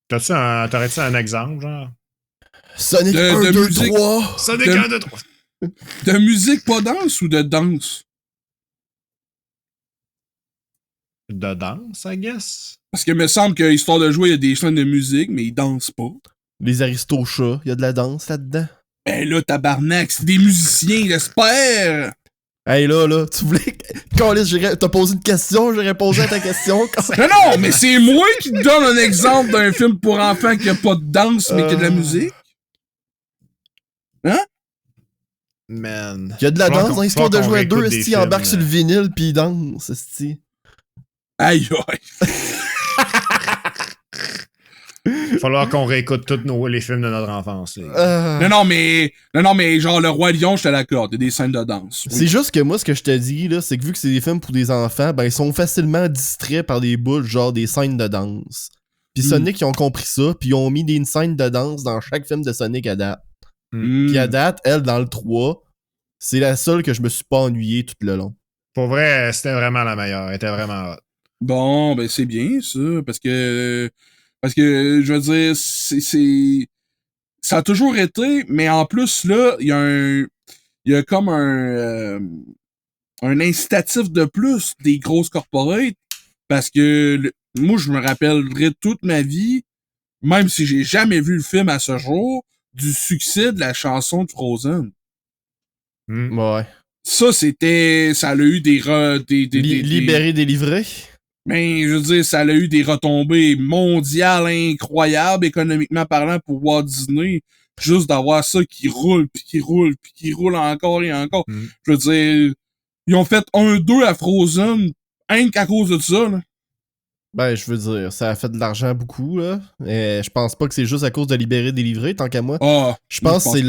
T'aurais-tu un exemple, genre? Sonic 1, 2, 3! Sonic 1, 2, 3! De musique pas danse ou de danse? De danse, I guess. Parce que me semble que histoire de jouer, il y a des scènes de musique, mais ils dansent pas. Les Aristochats, il y a de la danse là-dedans. Ben là, tabarnak, c'est des musiciens, j'espère! Hey là, tu voulais... Calisse, t'as posé une question, j'ai répondu à ta question. Non, mais c'est moi qui te donne un exemple d'un film pour enfants qui a pas de danse, mais qui a de la musique. Hein? Man. Il y a de la danse dans l'histoire de jouer à 2, esti, il embarque sur le vinyle pis il danse, esti. Aïe aïe. Il va falloir qu'on réécoute tous les films de notre enfance. Non, mais genre le Roi Lion, je te l'accorde, il y a des scènes de danse. Oui. C'est juste que moi, ce que je te dis, là, c'est que vu que c'est des films pour des enfants, ben ils sont facilement distraits par des bouts, genre des scènes de danse. Pis Sonic, ils ont compris ça, pis ils ont mis des scènes de danse dans chaque film de Sonic à date. Pis à date, elle, dans le 3, c'est la seule que je me suis pas ennuyé tout le long. Pour vrai, c'était vraiment la meilleure. Elle était vraiment hot. Bon, ben c'est bien ça, parce que je veux dire, ça a toujours été, mais en plus là, il y a comme un incitatif de plus des grosses corporates, parce que moi je me rappellerai toute ma vie, même si j'ai jamais vu le film à ce jour, du succès de la chanson de Frozen. Ouais. Ça a eu des libéré, délivré. Ben, je veux dire, ça a eu des retombées mondiales incroyables, économiquement parlant, pour Walt Disney. Juste d'avoir ça qui roule, puis qui roule, puis qui roule encore et encore. Je veux dire, ils ont fait 1-2 à Frozen, rien qu'à cause de ça, là. Ben, je veux dire, ça a fait de l'argent beaucoup, là. Et je pense pas que c'est juste à cause de libérer, délivrer, tant qu'à moi. Ah, je pense que c'est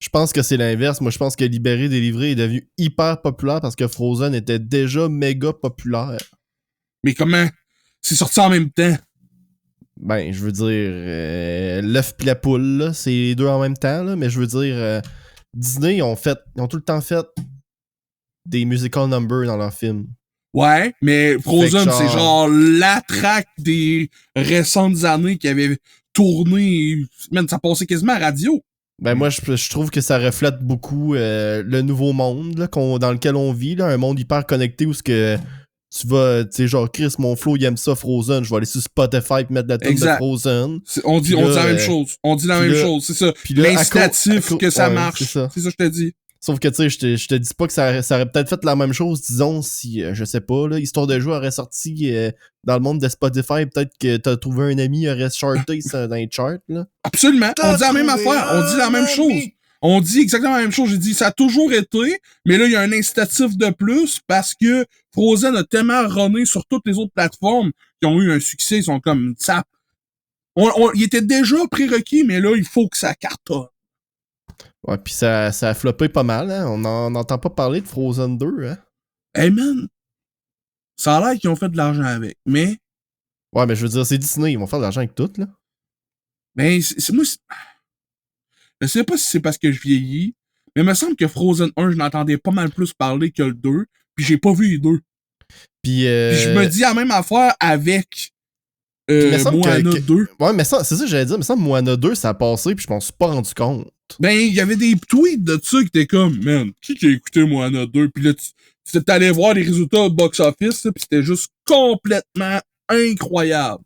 Je pense que c'est l'inverse. Moi, je pense que Libéré, Délivré est devenu hyper populaire parce que Frozen était déjà méga populaire. Mais comment? C'est sorti en même temps. Ben, je veux dire, l'œuf pis la poule, là, c'est les deux en même temps, là, mais je veux dire, Disney, ils ont tout le temps fait des musical numbers dans leurs films. Ouais, mais Frozen, Fait que c'est genre la track des récentes années qui avait tourné. Man, ça passait quasiment à radio. Ben, moi, je trouve que ça reflète beaucoup le nouveau monde là, dans lequel on vit, là, un monde hyper connecté où ce que tu vas, tu sais, genre, Chris, mon flow, il aime ça, Frozen, je vais aller sur Spotify et mettre la tune de Frozen. On dit la même chose. On dit la même chose, c'est ça. L'incitatif que ça marche. C'est ça que je te dis. Sauf que, tu sais, je te dis pas que ça aurait peut-être fait la même chose, disons, si, je sais pas, là, Histoire de jouer aurait sorti dans le monde de Spotify, peut-être que t'as trouvé un ami, il aurait charté ça dans les charts, là. Absolument. On dit la même affaire. On dit la même chose. On dit exactement la même chose. J'ai dit, ça a toujours été, mais là, il y a un incitatif de plus parce que Frozen a tellement runné sur toutes les autres plateformes qui ont eu un succès. Ils sont comme, ça, il était déjà prérequis, mais là, il faut que ça cartonne. Ouais, pis ça a floppé pas mal, hein. On n'entend pas parler de Frozen 2, hein. Hey man, ça a l'air qu'ils ont fait de l'argent avec, mais... Ouais, mais je veux dire, c'est Disney, ils vont faire de l'argent avec tout, là. Ben, moi, je sais pas si c'est parce que je vieillis, mais il me semble que Frozen 1, je n'entendais pas mal plus parler que le 2, puis j'ai pas vu les deux. Puis je me dis la même affaire avec Moana 2. Ouais, mais ça, c'est ça que j'allais dire, mais ça, Moana 2, ça a passé, puis je m'en suis pas rendu compte. Ben, il y avait des tweets de ça qui étaient comme, man, qui a écouté Moana 2? Puis là, tu t'allais voir les résultats au box-office, puis c'était juste complètement incroyable.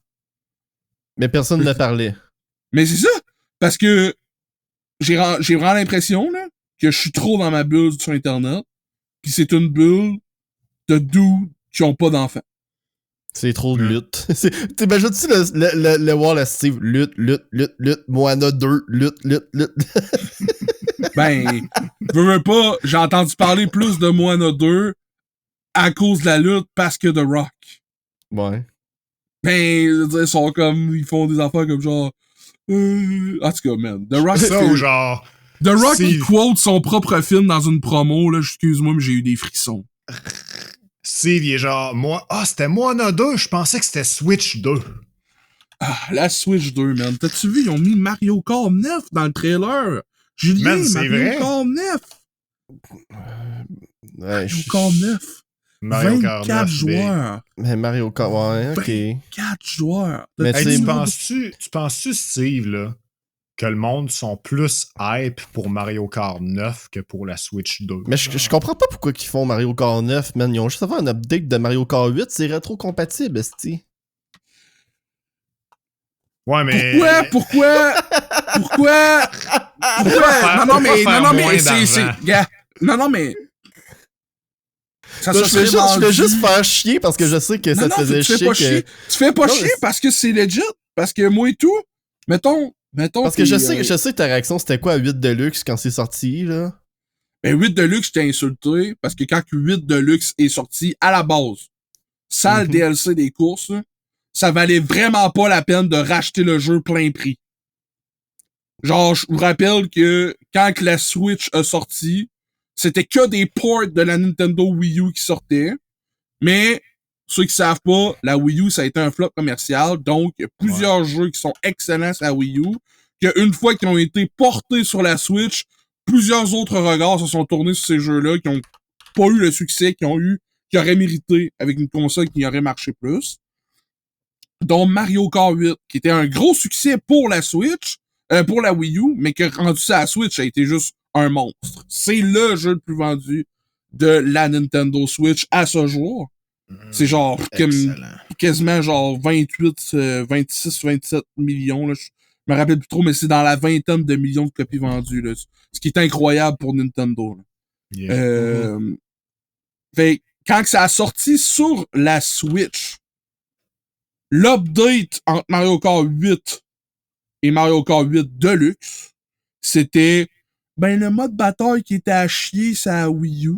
Mais personne ne parlait. Mais c'est ça, parce que j'ai vraiment l'impression là, que je suis trop dans ma bulle sur Internet, puis c'est une bulle de dudes qui ont pas d'enfants. C'est trop de lutte. T'imagines-tu le voir la Steve? Lutte, Moana 2, lutte. Ben, veux pas, j'ai entendu parler plus de Moana 2 à cause de la lutte parce que The Rock. Ouais. Ben, ils sont comme, ils font des affaires comme genre, en tout cas, man, The Rock, ça ou genre... The Rock, il quote son propre film dans une promo, là, excuse-moi, mais j'ai eu des frissons. Steve, il est genre, c'était Moana 2, je pensais que c'était Switch 2. Ah, la Switch 2, man. T'as-tu vu, ils ont mis Mario Kart 9 dans le trailer? Julien, Man, Mario Kart 9! Mario Kart 9! Mario Kart 24 9, joueurs! Mais Mario Kart, ouais, ok. 24 joueurs! Mais hey, tu penses-tu, Steve, là, que le monde sont plus hype pour Mario Kart 9 que pour la Switch 2? Mais je comprends pas pourquoi ils font Mario Kart 9, man. Ils ont juste à faire un update de Mario Kart 8, c'est rétro-compatible, esti. Ouais, mais... Pourquoi? Non, mais je vais juste faire chier parce que je sais que ça te faisait chier. Tu fais pas chier parce que c'est legit. Parce que moi et tout, mettons. Parce que je sais que ta réaction c'était quoi à 8 Deluxe quand c'est sorti, là? Ben 8 Deluxe, j'étais insulté parce que quand 8 Deluxe est sorti à la base, sans le DLC des courses, ça valait vraiment pas la peine de racheter le jeu plein prix. Genre, je vous rappelle que quand la Switch a sorti, c'était que des ports de la Nintendo Wii U qui sortaient. Mais, ceux qui savent pas, la Wii U, ça a été un flop commercial. Donc, il y a plusieurs jeux qui sont excellents sur la Wii U. Qu'une fois qu'ils ont été portés sur la Switch, plusieurs autres regards se sont tournés sur ces jeux-là qui ont pas eu le succès qui auraient mérité avec une console qui aurait marché plus. Dont Mario Kart 8, qui était un gros succès pour la Switch, pour la Wii U, mais que rendu ça à la Switch, ça a été juste un monstre. C'est le jeu le plus vendu de la Nintendo Switch à ce jour. C'est genre quasiment genre 26, 27 millions. Là. Je me rappelle plus trop, mais c'est dans la vingtaine de millions de copies vendues. Là. Ce qui est incroyable pour Nintendo. Yeah. Fait, quand ça a sorti sur la Switch, l'update entre Mario Kart 8 et Mario Kart 8 Deluxe, c'était le mode bataille qui était à chier sur la Wii U,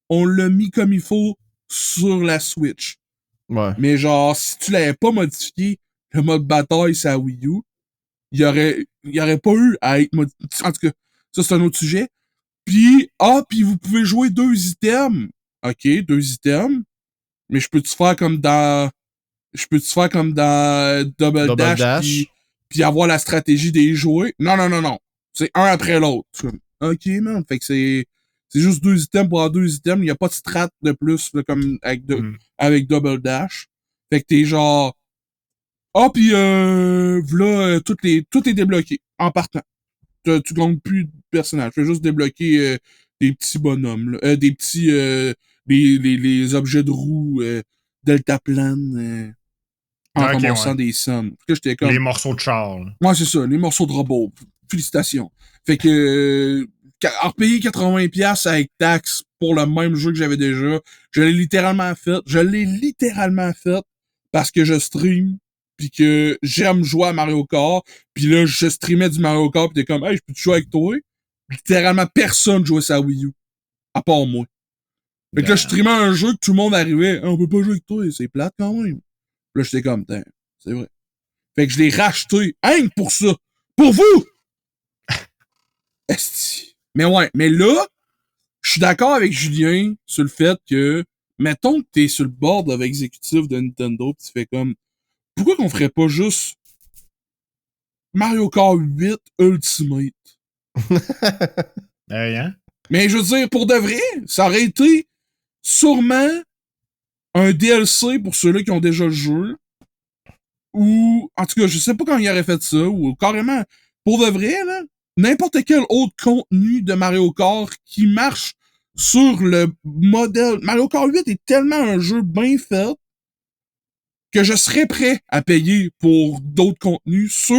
on l'a mis comme il faut sur la Switch. Ouais. Mais genre, si tu l'avais pas modifié, le mode bataille sur la Wii U, il y aurait pas eu à être modifié. En tout cas, Ça, c'est un autre sujet. Puis vous pouvez jouer 2 items. OK, 2 items. Mais je peux-tu faire comme dans Double Dash. Puis avoir la stratégie des jouer? Non. C'est un après l'autre. OK, man. Fait que c'est juste 2 items pour avoir 2 items. Il n'y a pas de strat de plus, là, comme avec Double Dash. Fait que t'es genre... puis voilà, tout est débloqué en partant. Tu gagnes plus de personnages. Tu fais juste débloquer des petits bonhommes, là. Des petits... les objets de roue, deltaplane, en ramassant des sommes. Que j'étais comme... Les morceaux de Charles. Ouais, c'est ça, les morceaux de robot. Félicitations. Fait que... repayer 80$ avec taxe pour le même jeu que j'avais déjà, je l'ai littéralement fait parce que je stream pis que j'aime jouer à Mario Kart, pis là, je streamais du Mario Kart pis t'es comme, hey, je peux te jouer avec toi? Littéralement, personne jouait sa Wii U. À part moi. Fait que là, je streamais un jeu que tout le monde arrivait, on peut pas jouer avec toi, c'est plate quand même. Là, j'étais comme, c'est vrai. Fait que je l'ai racheté, hein, pour ça. Pour vous! Esti. Mais ouais, mais là, je suis d'accord avec Julien sur le fait que, mettons que t'es sur le board of exécutif de Nintendo pis tu fais comme, pourquoi qu'on ferait pas juste Mario Kart 8 Ultimate? Hein? Mais je veux dire, pour de vrai, ça aurait été sûrement un DLC pour ceux-là qui ont déjà le jeu. Ou, en tout cas, je sais pas quand il aurait fait ça, ou carrément, pour de vrai, là, n'importe quel autre contenu de Mario Kart qui marche sur le modèle... Mario Kart 8 est tellement un jeu bien fait que je serais prêt à payer pour d'autres contenus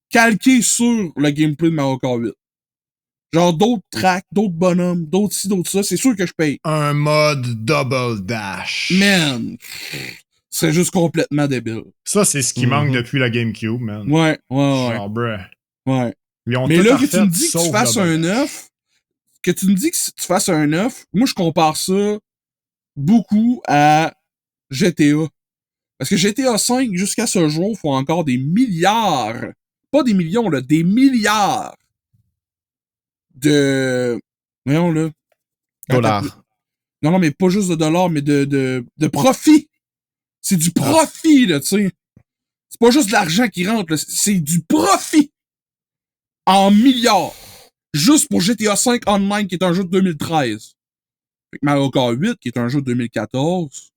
calqués sur le gameplay de Mario Kart 8. Genre d'autres tracks, d'autres bonhommes, d'autres ci, d'autres ça, c'est sûr que je paye. Un mode Double Dash. Man, c'est juste complètement débile. Ça, c'est ce qui manque depuis la GameCube, man. Ouais. Genre, bruh. Ouais. Ils ont mais tout là, refait, que tu me dis que tu fasses un œuf, moi, je compare ça beaucoup à GTA. Parce que GTA 5, jusqu'à ce jour, faut encore des milliards, pas des millions, là, des milliards de... Voyons, là. Dollars. Non, mais pas juste de dollars, mais de profit. C'est du profit, là, tu sais. C'est pas juste de l'argent qui rentre, là, c'est du profit. En milliards. Juste pour GTA 5 Online, qui est un jeu de 2013. Fait que Mario Kart 8, qui est un jeu de 2014.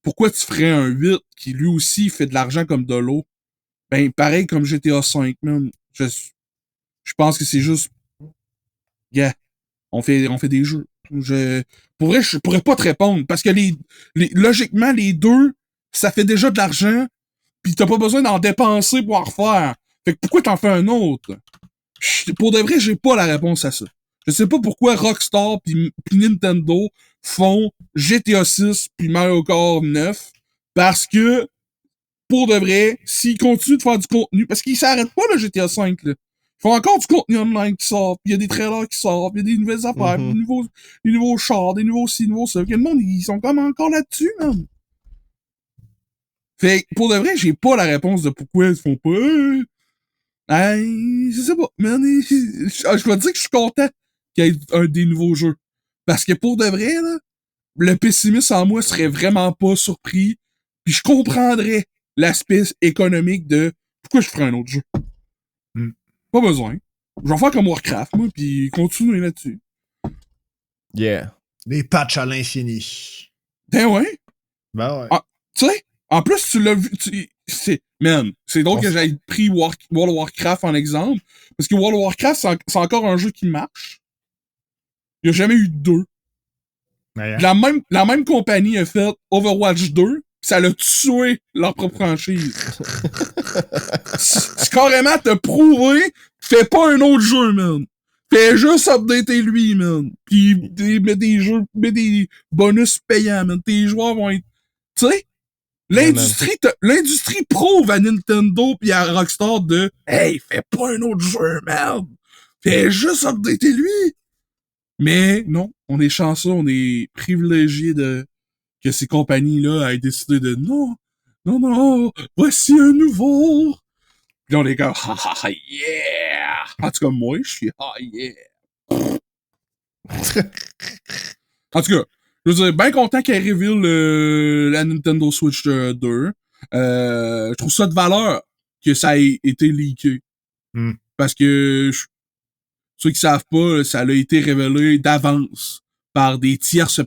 Pourquoi tu ferais un 8 qui, lui aussi, fait de l'argent comme de l'eau? Ben, pareil comme GTA 5, man. Je pense que c'est juste... Yeah. On fait des jeux. Pour vrai, je pourrais pas te répondre. Parce que logiquement, les deux, ça fait déjà de l'argent, pis t'as pas besoin d'en dépenser pour en refaire. Fait que pourquoi t'en fais un autre? Pour de vrai, j'ai pas la réponse à ça. Je sais pas pourquoi Rockstar pis Nintendo font GTA 6 pis Mario Kart 9. Parce que, pour de vrai, s'ils continuent de faire du contenu, parce qu'ils s'arrêtent pas le GTA 5, là. Ils font encore du contenu online qui sort, pis y a des trailers qui sortent, pis y a des nouvelles affaires, des nouveaux chars, des nouveaux ci, nouveaux ça. Le monde, ils sont comme encore là-dessus, man. Fait que, pour de vrai, j'ai pas la réponse de pourquoi ils font pas... je sais pas, man. Je vais te dire que je suis content qu'il y ait des nouveaux jeux. Parce que pour de vrai, là, le pessimiste en moi serait vraiment pas surpris, puis je comprendrais l'aspect économique de pourquoi je ferais un autre jeu. Pas besoin. Je vais faire comme Warcraft, moi, puis continuer là-dessus. Yeah. Des patchs à l'infini. Ben ouais. Ben ouais. Ah, tu sais, en plus, tu l'as vu... Man, c'est drôle que j'aille pris World of Warcraft en exemple, parce que World of Warcraft, c'est encore un jeu qui marche. Il n'y a jamais eu de 2. Ouais. La même compagnie a fait Overwatch 2, ça l'a tué leur propre franchise. C'est carrément te prouver, fais pas un autre jeu, man. Fais juste updater lui, man. Pis mets des bonus payants, man. Tes joueurs vont être... Tu sais, l'industrie prouve à Nintendo pis à Rockstar de hey, fais pas un autre jeu, merde. Fais juste updater lui. Mais non, on est chanceux, on est privilégié que ces compagnies-là aient décidé de non, voici un nouveau Puis là, on est comme, ha ha ha, yeah! En tout cas, moi, je suis, ah yeah! En tout cas, je veux dire, bien content qu'elle révèle la Nintendo Switch 2. Je trouve ça de valeur que ça ait été leaké. Parce que, ceux qui savent pas, ça a été révélé d'avance par des tierces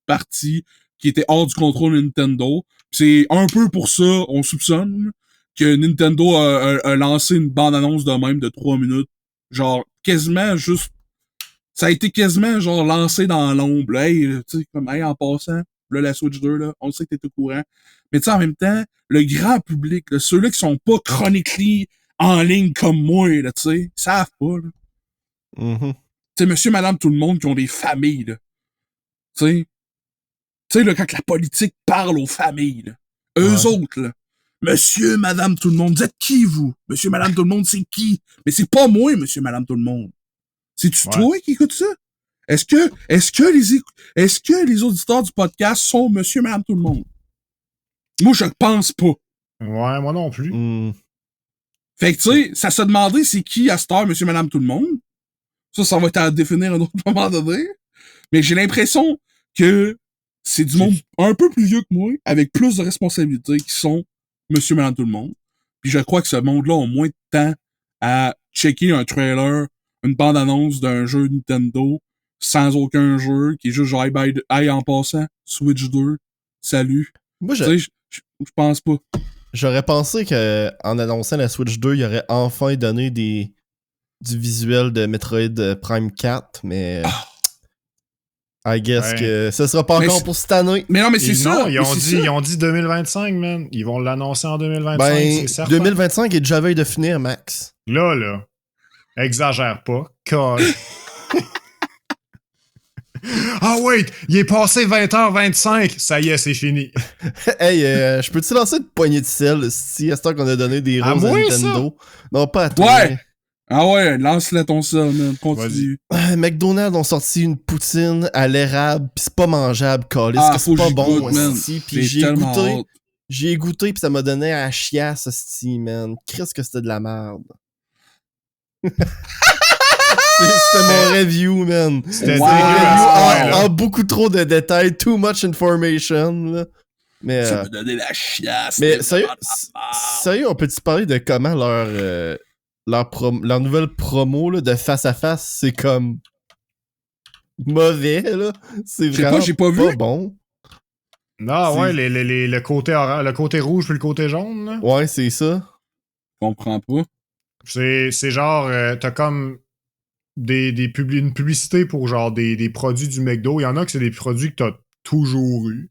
parties qui étaient hors du contrôle de Nintendo. C'est un peu pour ça, on soupçonne, que Nintendo a lancé une bande-annonce de même de 3 minutes. Genre, quasiment juste... Ça a été quasiment, genre, lancé dans l'ombre. Là. Hey, tu sais, comme, hey, en passant, là, la Switch 2, là, on sait que t'es au courant. Mais tu sais, en même temps, le grand public, là, ceux-là qui sont pas chronically en ligne comme moi, là, tu sais, ils savent pas, là. Mm-hmm. Tu sais, monsieur, madame, tout le monde qui ont des familles, là. Tu sais, là, quand la politique parle aux familles, là, eux autres, là, monsieur, madame, tout le monde, vous êtes qui, vous? Monsieur, madame, tout le monde, c'est qui? Mais c'est pas moi, monsieur, madame, tout le monde. C'est-tu toi qui écoutes ça? Est-ce que les auditeurs du podcast sont monsieur, madame, tout le monde? Moi, je pense pas. Ouais, moi non plus. Fait que, tu sais, ça se demandait c'est qui à cette heure, monsieur, madame, tout le monde. Ça va être à définir à un autre moment donné. Mais j'ai l'impression que c'est du monde un peu plus vieux que moi, avec plus de responsabilités, qui sont monsieur, madame, tout le monde. Puis je crois que ce monde-là a moins de temps à checker un trailer, une bande-annonce d'un jeu Nintendo, sans aucun jeu, qui est juste genre, hey, en passant, Switch 2, salut. Moi, tu sais, je pense pas. J'aurais pensé qu'en annonçant la Switch 2, il aurait enfin donné du visuel de Metroid Prime 4, mais I guess que ce sera pas encore pour cette année. Mais non, mais c'est ça. Non, ils ont dit 2025, man. Ils vont l'annoncer en 2025, c'est certain. 2025 est déjà veille de finir, Max. Là, exagère pas. Ah wait, il est passé 20h25. Ça y est, c'est fini. Hey, je peux-tu lancer une poignée de sel si à ce temps qu'on a donné des roses à Nintendo? Ça? Non, pas à toi. Ouais! Ah ouais, lance-le ton sel, man. Continue. McDonald's ont sorti une poutine à l'érable, pis c'est pas mangeable, câlisse. C'est pas bon, aussi. Pis j'y ai goûté, pis ça m'a donné à chiasse, hostie, man. Qu'est-ce que c'était de la merde. C'était mon review, man. C'était mon review en beaucoup trop de détails, too much information, là. Mais, ça m'a donné la chiasse. Mais sérieux, on peut-tu parler de comment leur nouvelle promo là, de face à face, c'est comme mauvais, là. C'est vraiment j'ai pas vu. Bon. Non, ouais, le côté rouge puis le côté jaune, là. Ouais, c'est ça. Je comprends pas. C'est genre, t'as comme une publicité pour genre des produits du McDo. Il y en a que c'est des produits que t'as toujours eu.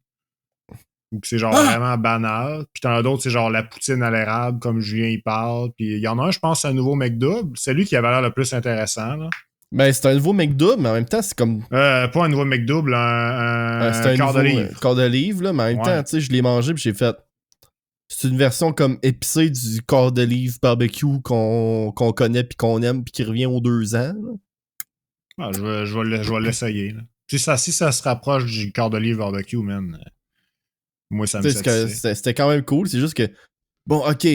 Ou que c'est genre vraiment banal. Puis t'en as d'autres, c'est genre la poutine à l'érable, comme Julien y parle. Puis il y en a un, je pense, c'est un nouveau McDouble. C'est lui qui avait l'air le plus intéressant, là. Ben, c'est un nouveau McDouble, mais en même temps, c'est comme... pas un nouveau McDouble, un quart de livre. Quart de livre, là, mais en même temps, tu sais, je l'ai mangé puis j'ai fait... C'est une version comme épicée du quart de livre barbecue qu'on connaît puis qu'on aime puis qui revient aux 2 ans, là. Ah, je vais l'essayer, là. Si ça se rapproche du quart de livre barbecue, man... Moi, ça me satisfait. C'était quand même cool. C'est juste que, bon, ok,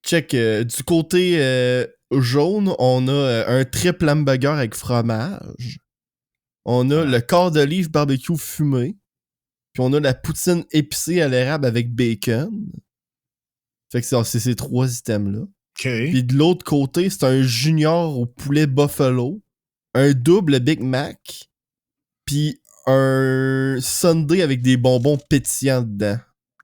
check. Du côté jaune, on a un triple hamburger avec fromage. On a le quart d'olive barbecue fumé. Puis on a la poutine épicée à l'érable avec bacon. Fait que c'est ces 3 items-là. Okay. Puis de l'autre côté, c'est un junior au poulet buffalo. Un double Big Mac. Puis un sundae avec des bonbons pétillants dedans.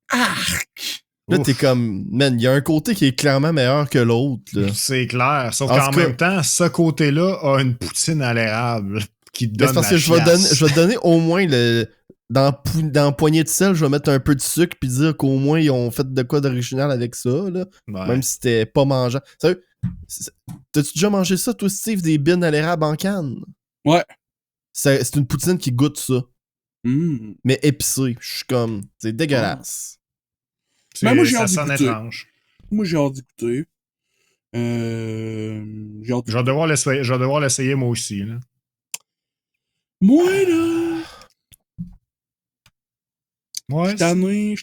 Arc! Là, t'es comme, man, il y a un côté qui est clairement meilleur que l'autre. C'est clair. Sauf qu'en même temps, ce côté-là a une poutine à l'érable qui te donne parce la que je vais te donner au moins dans poignée de sel, je vais mettre un peu de sucre puis dire qu'au moins ils ont fait de quoi d'original avec ça, là. Ouais. Même si c'était pas mangeable. Sérieux, t'as-tu déjà mangé ça, toi, Steve, des bines à l'érable en canne? Ouais. C'est une poutine qui goûte ça. Mm. Mais épicée. Je suis comme, c'est dégueulasse. Ben moi, j'ai hâte d'écouter. Moi, j'ai hâte d'écouter. Je vais devoir l'essayer moi aussi, là. Moi, là... Ouais. Je suis tanné.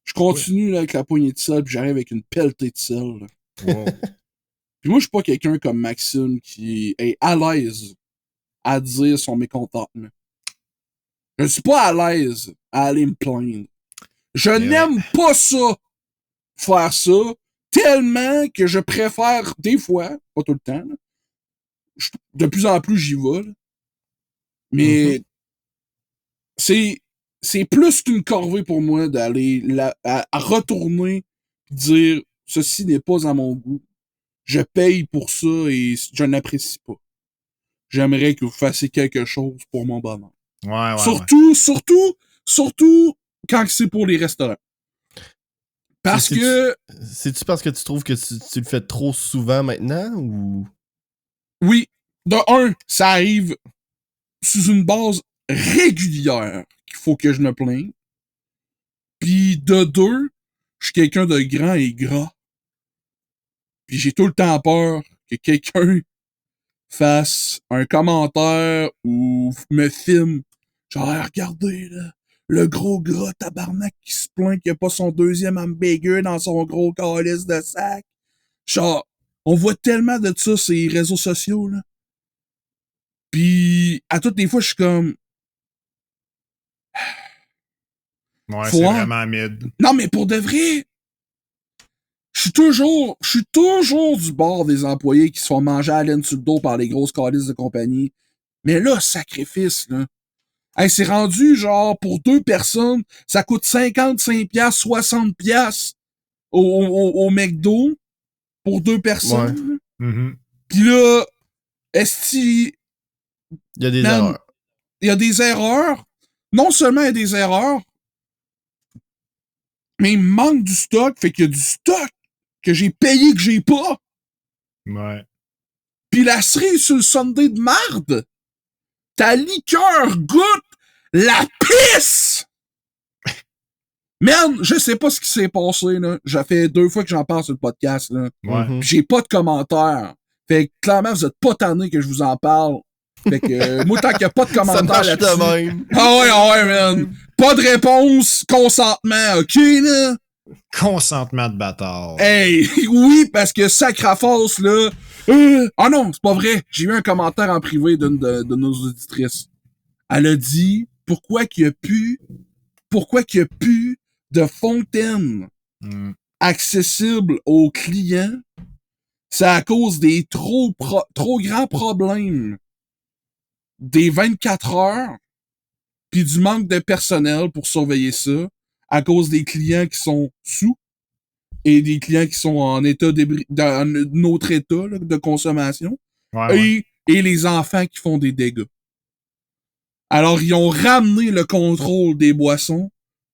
Je continue là, avec la poignée de sel, puis j'arrive avec une pelletée de sel. Là. Wow. Puis moi, je suis pas quelqu'un comme Maxime qui est à l'aise à dire son mécontentement. Je suis pas à l'aise à aller me plaindre. Je n'aime pas ça, faire ça, tellement que je préfère, des fois, pas tout le temps, là, de plus en plus j'y vais, là. Mais c'est plus qu'une corvée pour moi d'aller à retourner et dire ceci n'est pas à mon goût. Je paye pour ça et je n'apprécie pas. J'aimerais que vous fassiez quelque chose pour mon bonheur. Ouais. Surtout quand c'est pour les restaurants. Parce que... C'est-tu parce que tu trouves que tu le fais trop souvent maintenant, ou... Oui. De un, ça arrive sous une base régulière qu'il faut que je me plaigne. Puis de deux, je suis quelqu'un de grand et gras. Puis j'ai tout le temps peur que quelqu'un fasse un commentaire ou me filme. Genre, regardez, là, le gros gras tabarnak qui se plaint qu'il a pas son deuxième hamburger dans son gros calice de sac. Genre, on voit tellement de ça sur les réseaux sociaux, là. Puis, à toutes les fois, je suis comme... Ouais, c'est vraiment mid. Non, mais pour de vrai, je suis toujours du bord des employés qui se font manger à laine sur le dos par les grosses calices de compagnie. Mais là, sacrifice, là. Hey, c'est rendu, genre, pour 2 personnes, ça coûte 55$, 60$ au McDo pour 2 personnes. Ouais. Mm-hmm. Pis là, il y a des erreurs. Il y a des erreurs. Non seulement il y a des erreurs, mais il me manque du stock, fait qu'il y a du stock que j'ai payé que j'ai pas. Ouais. Pis la cerise sur le sundae de marde, ta liqueur goûte la pisse! Merde, je sais pas ce qui s'est passé, là. Ça fait 2 fois que j'en parle sur le podcast, là. Ouais. J'ai pas de commentaires. Fait que, clairement, vous êtes pas tannés que je vous en parle. Fait que, moi, tant qu'il y a pas de commentaires là-dessus. Même. Ah ouais, man. Pas de réponse, consentement, ok, là? Consentement de bâtard. Hey, oui, parce que Sacraforce, là... Ah non, c'est pas vrai. J'ai eu un commentaire en privé d'une de nos auditrices. Elle a dit, pourquoi qu'il y a plus de fontaine accessible aux clients? C'est à cause des trop grands problèmes des 24 heures puis du manque de personnel pour surveiller ça à cause des clients qui sont sous et des clients qui sont en état dans notre état là, de consommation et les enfants qui font des dégâts. Alors, ils ont ramené le contrôle des boissons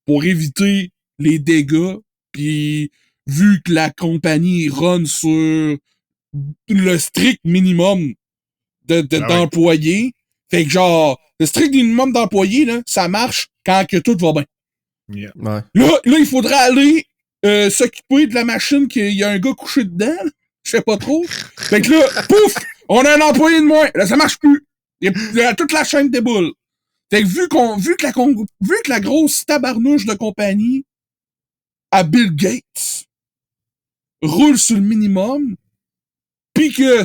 pour éviter les dégâts, puis vu que la compagnie run sur le strict minimum d'employés, fait que genre, le strict minimum d'employés, là, ça marche quand que tout va bien. Yeah. Ouais. Là, il faudrait aller s'occuper de la machine qu'il y a un gars couché dedans. Je sais pas trop. Fait que là, pouf! On a un employé de moins. Là, ça marche plus. Il y a toute la chaîne déboule. Fait que vu que la grosse tabarnouche de compagnie à Bill Gates roule sur le minimum, pis que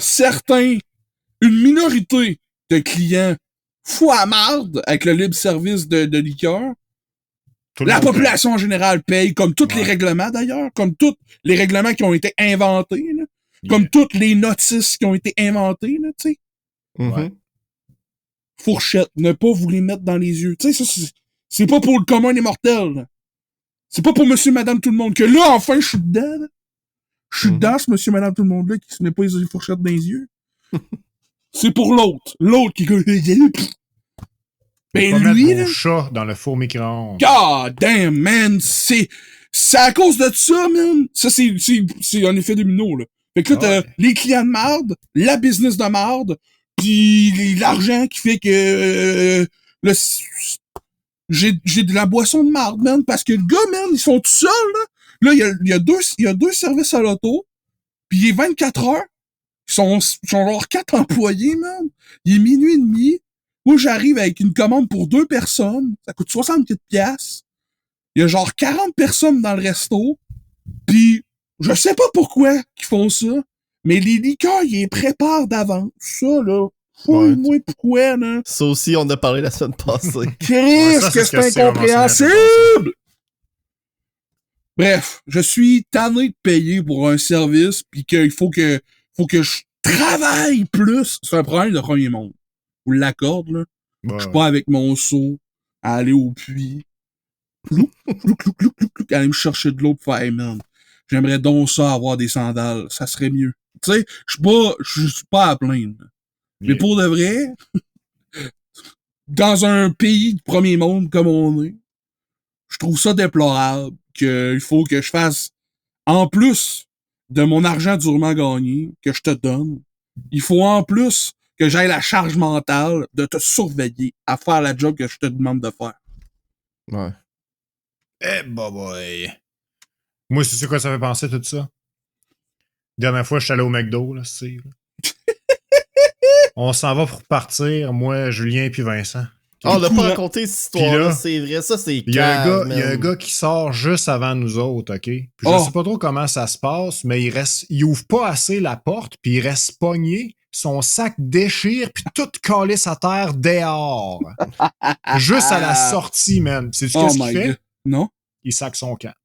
une minorité de clients foutent à marde avec le libre service de liqueur, la population en général paye, comme tous les règlements d'ailleurs, comme tous les règlements qui ont été inventés, là, comme toutes les notices qui ont été inventées, là, tu sais. Ouais. Fourchette, ne pas vous les mettre dans les yeux. Tu sais, ça, c'est pas pour le commun des mortels. Là. C'est pas pour monsieur, madame, tout le monde. Que là, enfin, je suis dedans. Là. Je suis dedans, ce monsieur, madame, tout le monde-là, qui se met pas les fourchettes dans les yeux. C'est pour l'autre. L'autre qui... Ben lui, là... chat dans le faux micro-ondes. God damn, man. C'est à cause de ça, man. Ça, c'est un effet domino, là. Fait que là, t'as les clients de marde, la business de marde, pis l'argent qui fait que j'ai de la boisson de marde, man, parce que le gars, man, ils sont tout seuls, là. Là, il y a deux services à l'auto, pis il est 24 heures. Ils sont genre 4 employés, man. Il est minuit et demi. Moi, j'arrive avec une commande pour 2 personnes. Ça coûte 64$. il y a genre 40 personnes dans le resto, pis je sais pas pourquoi qu'ils font ça, mais les liqueurs, ils les préparent d'avance. Ça, là, fouille-moi pourquoi, là. Ça aussi, on en a parlé la semaine passée. Chris, que c'est incompréhensible! Bref, je suis tanné de payer pour un service pis qu'il faut que je travaille plus. C'est un problème de premier monde. Vous l'accorde, là. Je suis pas avec mon seau à aller au puits. Clou, aller me chercher de l'eau pour faire, hey man, j'aimerais donc ça avoir des sandales. Ça serait mieux. Tu sais, je suis pas à plaindre. Yeah. Mais pour de vrai, dans un pays de premier monde comme on est, je trouve ça déplorable qu'il faut que je fasse, en plus de mon argent durement gagné que je te donne, il faut en plus que j'aie la charge mentale de te surveiller à faire la job que je te demande de faire. Ouais. Eh boy. Moi, c'est quoi ça fait penser tout ça? Dernière fois, je suis allé au McDo, là, c'est. On s'en va pour partir, moi, Julien puis Vincent. On n'a pas raconté cette histoire-là, c'est vrai, ça c'est il y a un gars qui sort juste avant nous autres, OK? Puis je sais pas trop comment ça se passe, mais il ouvre pas assez la porte, puis il reste pogné, son sac déchire, puis tout calisse à terre dehors. Juste à la sortie, man. Sais-tu qu'est-ce qu'il fait? Non? Il sac son camp.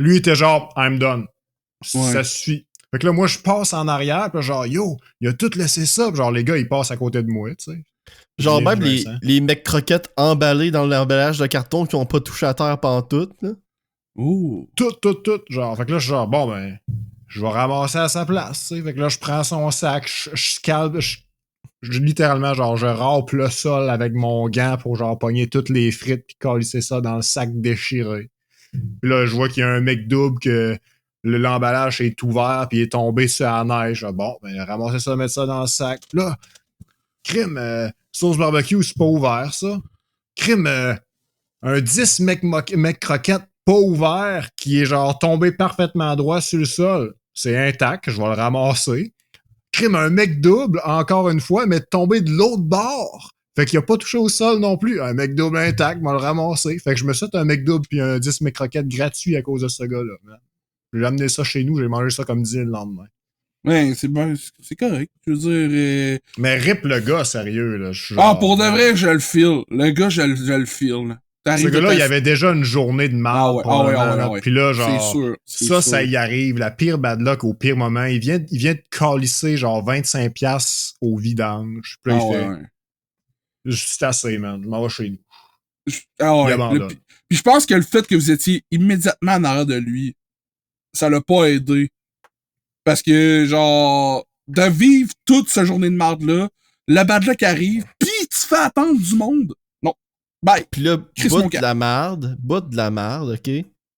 Lui, il était genre, I'm done. Ça suffit. Fait que là, moi, je passe en arrière, puis genre, yo, il a tout laissé ça. Puis genre, les gars, ils passent à côté de moi, tu sais. Genre même les mecs croquettes emballés dans l'emballage de carton qui ont pas touché à terre pantoute, là. Ouh. Tout. Genre, fait que là, je suis genre, bon, ben, je vais ramasser à sa place, tu sais. Fait que là, je prends son sac, je scalpe, littéralement, genre, je râpe le sol avec mon gant pour, genre, pogner toutes les frites pis colisser ça dans le sac déchiré. Puis là, je vois qu'il y a un mec double que l'emballage est ouvert pis il est tombé sur la neige. Bon, ben, ramasser ça, mettre ça dans le sac. Là, crime, sauce barbecue, c'est pas ouvert, ça. Crime, un 10 mec croquette pas ouvert qui est genre tombé parfaitement droit sur le sol. C'est intact, je vais le ramasser. Crime, un mec double, encore une fois, mais tombé de l'autre bord. Fait qu'il a pas touché au sol non plus. Un mec double intact, je vais le ramasser. Fait que je me souhaite un mec double puis un 10 mec croquette gratuit à cause de ce gars-là. Man. J'ai amené ça chez nous, j'ai mangé ça comme 10 le lendemain. Ouais, c'est bon, c'est correct. Je veux dire. Mais rip le gars, sérieux, là. Genre, pour de vrai, je le feel. Le gars, je le feel, là. Ce gars-là, il avait déjà une journée de marde. Ouais. Puis là, genre, c'est sûr. Ça y arrive. La pire bad luck au pire moment. Il vient de calisser genre 25$ au vidange. Puis là, il fait. C'est assez, man. Je m'en vais chez nous. Puis je pense que le fait que vous étiez immédiatement en arrière de lui, ça l'a pas aidé. Parce que, genre, de vivre toute cette journée de marde-là, le bad luck arrive, pis tu fais attendre du monde. Non. Bye. Pis là, bout de la marde, ok?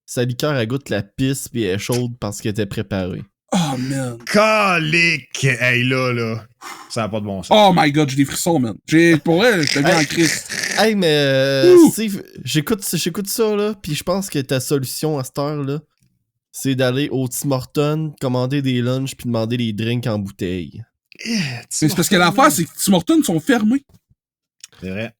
Sa liqueur, elle goûte la pisse pis elle est chaude parce qu'elle était préparée. Oh, man. Calique! Hey, là. Ça n'a pas de bon sens. Oh my god, j'ai des frissons, man. Pour vrai, je te viens en crise. Hey, mais, Steve, j'écoute ça, là, pis je pense que ta solution à cette heure-là, c'est d'aller au Tim Hortons, commander des lunchs puis demander des drinks en bouteille. Mais c'est parce que l'affaire, c'est que Tim Hortons sont fermés. C'est vrai.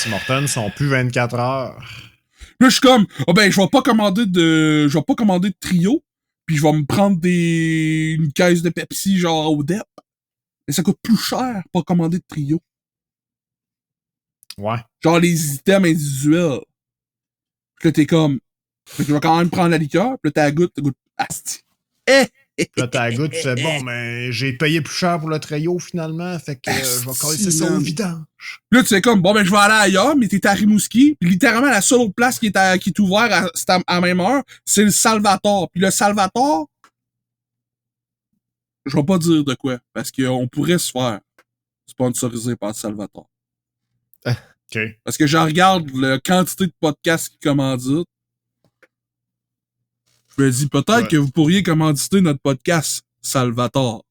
Tim Hortons sont plus 24 heures. Là, je suis comme, je vais pas commander de trio, puis je vais me prendre une caisse de Pepsi genre au DEP. Mais ça coûte plus cher pas commander de trio. Ouais. Genre les items individuels. Puis là, t'es comme, fait que je vais quand même prendre la liqueur, puis là, t'as la goutte, asti. Là, t'as la goutte, tu fais, bon, mais j'ai payé plus cher pour le trio, finalement, fait que je vais coller ça au vidange. Là, tu sais comme, je vais aller ailleurs, mais t'es à Rimouski, puis littéralement, la seule autre place qui est ouverte à la même heure, c'est le Salvatore. Puis le Salvatore, je vais pas dire de quoi, parce qu'on pourrait se faire sponsoriser par le Salvatore. OK. Parce que je regarde la quantité de podcasts qui commanditent. Je me dis peut-être que vous pourriez commanditer notre podcast, Salvatore.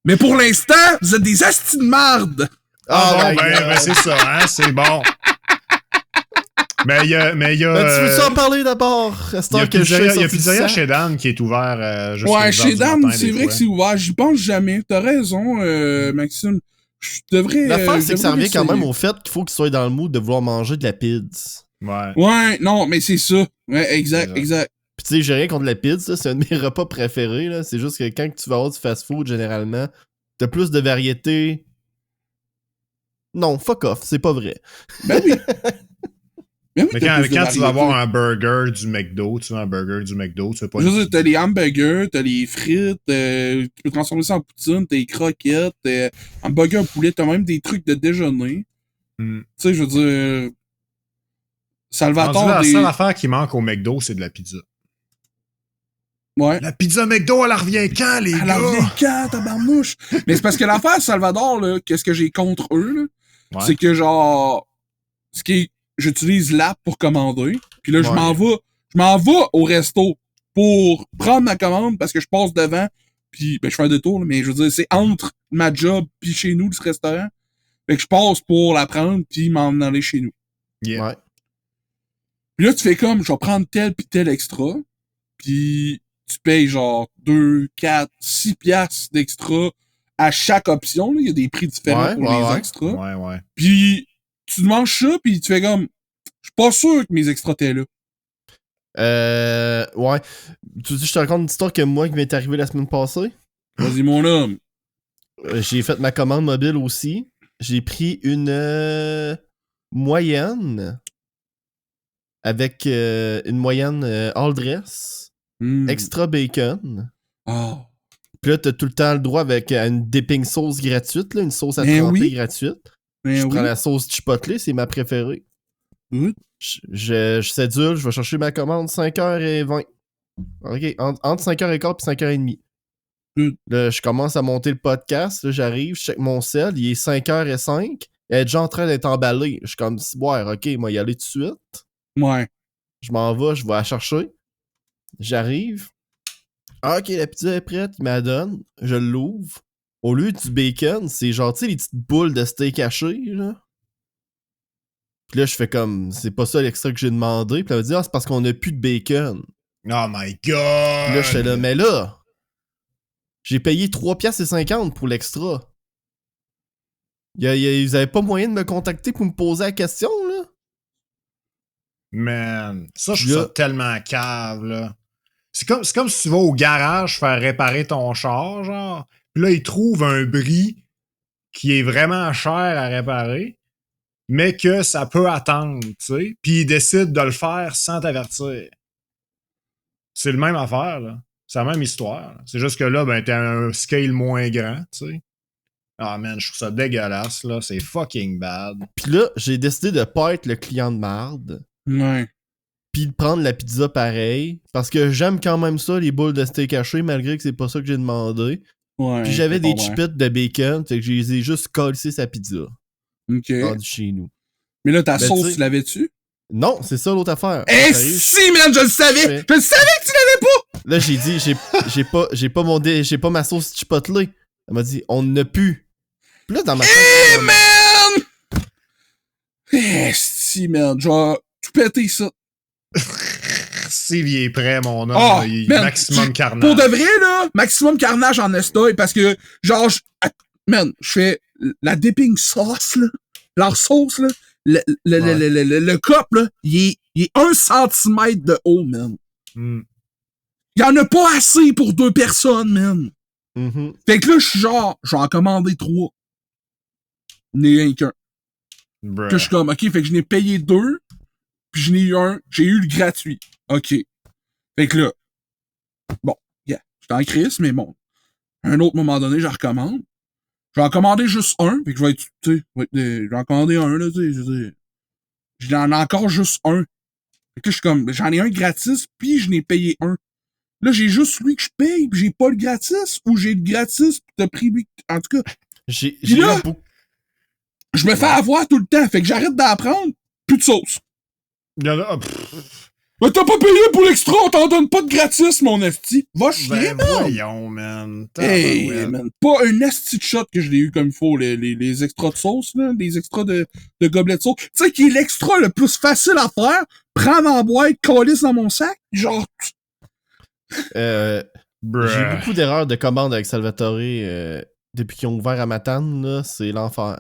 Mais pour l'instant, vous êtes des astis de marde! Ben, c'est ça, hein, c'est bon. Mais il y a... tu veux-tu en parler d'abord? Il y a Pizzeria chez Dan qui est ouvert juste chez Dan, c'est vrai que c'est ouvert. J'y pense jamais. T'as raison, Maxime. Je devrais. L'affaire, c'est que ça revient quand essayer. même au fait qu'il faut qu'il soit dans le mood de vouloir manger de la pizza. Ouais. Ouais, non, mais c'est ça. Ouais, exact. Puis tu sais, j'ai rien contre la pizza, c'est un de mes repas préférés, là. C'est juste que quand tu vas avoir du fast-food, généralement, t'as plus de variété. Non, fuck off, c'est pas vrai. Ben oui. Ben oui, Mais t'as quand, plus de quand tu vas variété. avoir un burger du McDo, tu veux un burger du McDo, tu veux pas Je veux une dire, t'as les hamburgers, t'as les frites, tu peux transformer ça en poutine, t'as les croquettes, hamburger poulet, t'as même des trucs de déjeuner. Hmm. Tu sais, je veux dire... Salvatore, Rendu là, la des... seule affaire qui manque au McDo, c'est de la pizza. Ouais. La pizza McDo, elle revient quand, les gars? Alors, les gars, tabarnouche! Mais c'est parce que l'affaire, Salvador, là, qu'est-ce que j'ai contre eux, là? Ouais. C'est que, genre... J'utilise l'app pour commander, puis là, je Ouais. m'en vais au resto pour prendre ma commande parce que je passe devant, puis ben, je fais un détour, là, mais je veux dire, c'est entre ma job puis chez nous, ce restaurant. Fait que je passe pour la prendre puis m'en aller chez nous. Yeah. Ouais. Puis là, tu fais comme, je vais prendre tel puis tel extra, puis tu payes genre 2, 4, 6 piastres d'extra à chaque option. Là. Il y a des prix différents Ouais, pour ouais, les ouais. extras. Ouais. Puis tu te manges ça, puis tu fais comme, je suis pas sûr que mes extras étaient là. Ouais. Tu dis, je te raconte une histoire que moi qui m'est arrivée la semaine passée. Vas-y, mon homme. J'ai fait ma commande mobile aussi. J'ai pris une moyenne avec une moyenne all dress, Mm. extra bacon. Ah. Puis là, t'as tout le temps le droit avec une dipping sauce gratuite, là, une sauce à Ben tremper oui. gratuite. Ben Je oui. prends la sauce chipotle, c'est ma préférée. Good. Je cédule, je vais chercher ma commande 5h20. Ok, entre 5h15 et 5h30. Good. Là, je commence à monter le podcast, là, j'arrive, je check mon cell, il est 5h05. Elle est déjà en train d'être emballée. Je suis comme, ouais, ok, moi y aller tout de suite. Ouais. Je m'en vais, je vais la chercher. J'arrive. Ah, ok, la pizza est prête, il me la donne. Je l'ouvre. Au lieu du bacon, c'est genre, tu sais, les petites boules de steak haché, là. Puis là, je fais comme, c'est pas ça l'extra que j'ai demandé. Puis elle me dit, ah, c'est parce qu'on a plus de bacon. Oh my god! Puis là, j'étais là, mais là, j'ai payé 3,50$ pour l'extra. Ils avaient pas moyen de me contacter pour me poser la question, là. Man, ça, je Là- trouve ça tellement cave, là. C'est comme si tu vas au garage faire réparer ton char, genre. Puis là, ils trouvent un bris qui est vraiment cher à réparer, mais que ça peut attendre, tu sais. Puis ils décident de le faire sans t'avertir. C'est le même affaire, là. C'est la même histoire. Là. C'est juste que là, ben, t'as un scale moins grand, tu sais. Ah, man, je trouve ça dégueulasse, là. C'est fucking bad. Puis là, j'ai décidé de pas être le client de marde. Ouais. Puis de prendre la pizza pareil. Parce que j'aime quand même ça, les boules de steak haché, malgré que c'est pas ça que j'ai demandé. Ouais. Puis j'avais je des comprends. chipettes de bacon, fait que je les ai juste collé sa pizza. Ok. Rendu chez nous. Mais là, ta Ben, sauce, tu sais- tu l'avais-tu? Non, c'est ça l'autre affaire. Eh Sérieux, si, man, je le savais! Ouais. Je le savais que tu l'avais pas! Là, j'ai dit, j'ai pas ma sauce chipotle. Elle m'a dit, on n'a plus. Puis là, dans ma Eh, tête, man! Eh si, man, je vais tout péter ça. Steve, il est prêt, mon homme. Oh, là. Il man, maximum carnage. Pour de vrai, là, maximum carnage en estoy, parce que, genre, man, je fais la dipping sauce, là, leur sauce, là, le cup, là, il est 1 centimètre de haut, man. Mm. Il y en a pas assez pour 2 personnes, man. Mhm. Fait que là, je suis genre, je vais en commander 3. Il n'y en a rien qu'un. Bruh. Puis je suis comme, ok, fait que je n'ai payé 2, puis je n'ai eu un, j'ai eu le gratuit. Ok. Fait que là, bon, yeah, j'étais en crise, mais bon, à un autre moment donné, je recommande. Je vais en commander juste un, fait que je vais être, tu sais, je vais en commander un, là, tu sais, je veux dire. J'en ai encore juste un. Fait que là, je suis comme, j'en ai un gratis, puis je n'ai payé un. Là, j'ai juste lui que je paye, puis j'ai pas le gratis, ou j'ai le gratis, puis t'as pris lui. En tout cas, J'ai là- eu beaucoup. je me fais avoir tout le temps, fait que j'arrête d'en prendre, plus de sauce. Il y en a- pff, Mais t'as pas payé pour l'extra, on t'en donne pas de gratis, mon esti. Va chier, ben man. voyons, man. Hey, Tabarouette. man. Pas un esti de shot que je l'ai eu comme il faut, les extras de sauce, là, les extras de gobelet de sauce. Tu sais, qui est l'extra le plus facile à faire, prendre en boîte, coller dans mon sac, genre, J'ai Bruh. beaucoup d'erreurs de commande avec Salvatore depuis qu'ils ont ouvert à Matane, là, c'est l'enfer.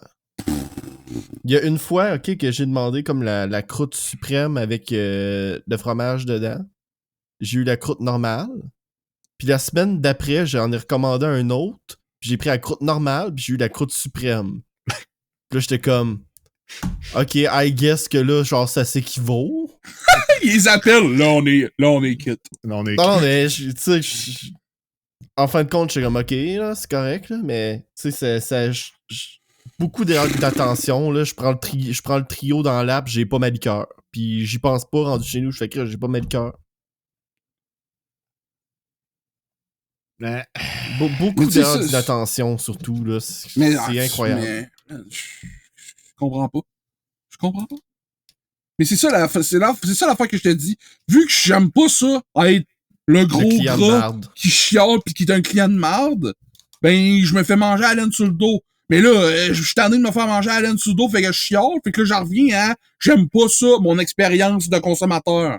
Il y a une fois, ok, que j'ai demandé comme la croûte suprême avec le fromage dedans. J'ai eu la croûte normale. Puis la semaine d'après, j'en ai recommandé un autre. Puis j'ai pris la croûte normale, puis j'ai eu la croûte suprême. Puis là, j'étais comme... Ok, I guess que là, genre, ça s'équivaut. Ils appellent, là, on est quitte. On est Non, mais, tu sais, en fin de compte, je suis comme, ok, là, c'est correct, là, mais, tu sais, beaucoup d'attention, là, je prends le trio dans l'app, j'ai pas ma liqueur. Puis j'y pense pas, rendu chez nous, je fais que j'ai pas ma liqueur. Mais... Beaucoup tu sais, d'heures ça, d'attention, surtout, là, c'est incroyable. Mais, je comprends pas. Je comprends pas. Mais c'est ça la fois que je te dis. Vu que j'aime pas ça, être le gros client de gras marde. qui chiale pis qui est un client de marde, ben, je me fais manger à laine sur le dos. Mais là, je suis tanné de me faire manger à laine sur le dos, fait que je chiale, fait que là, j'en reviens à j'aime pas ça, mon expérience de consommateur.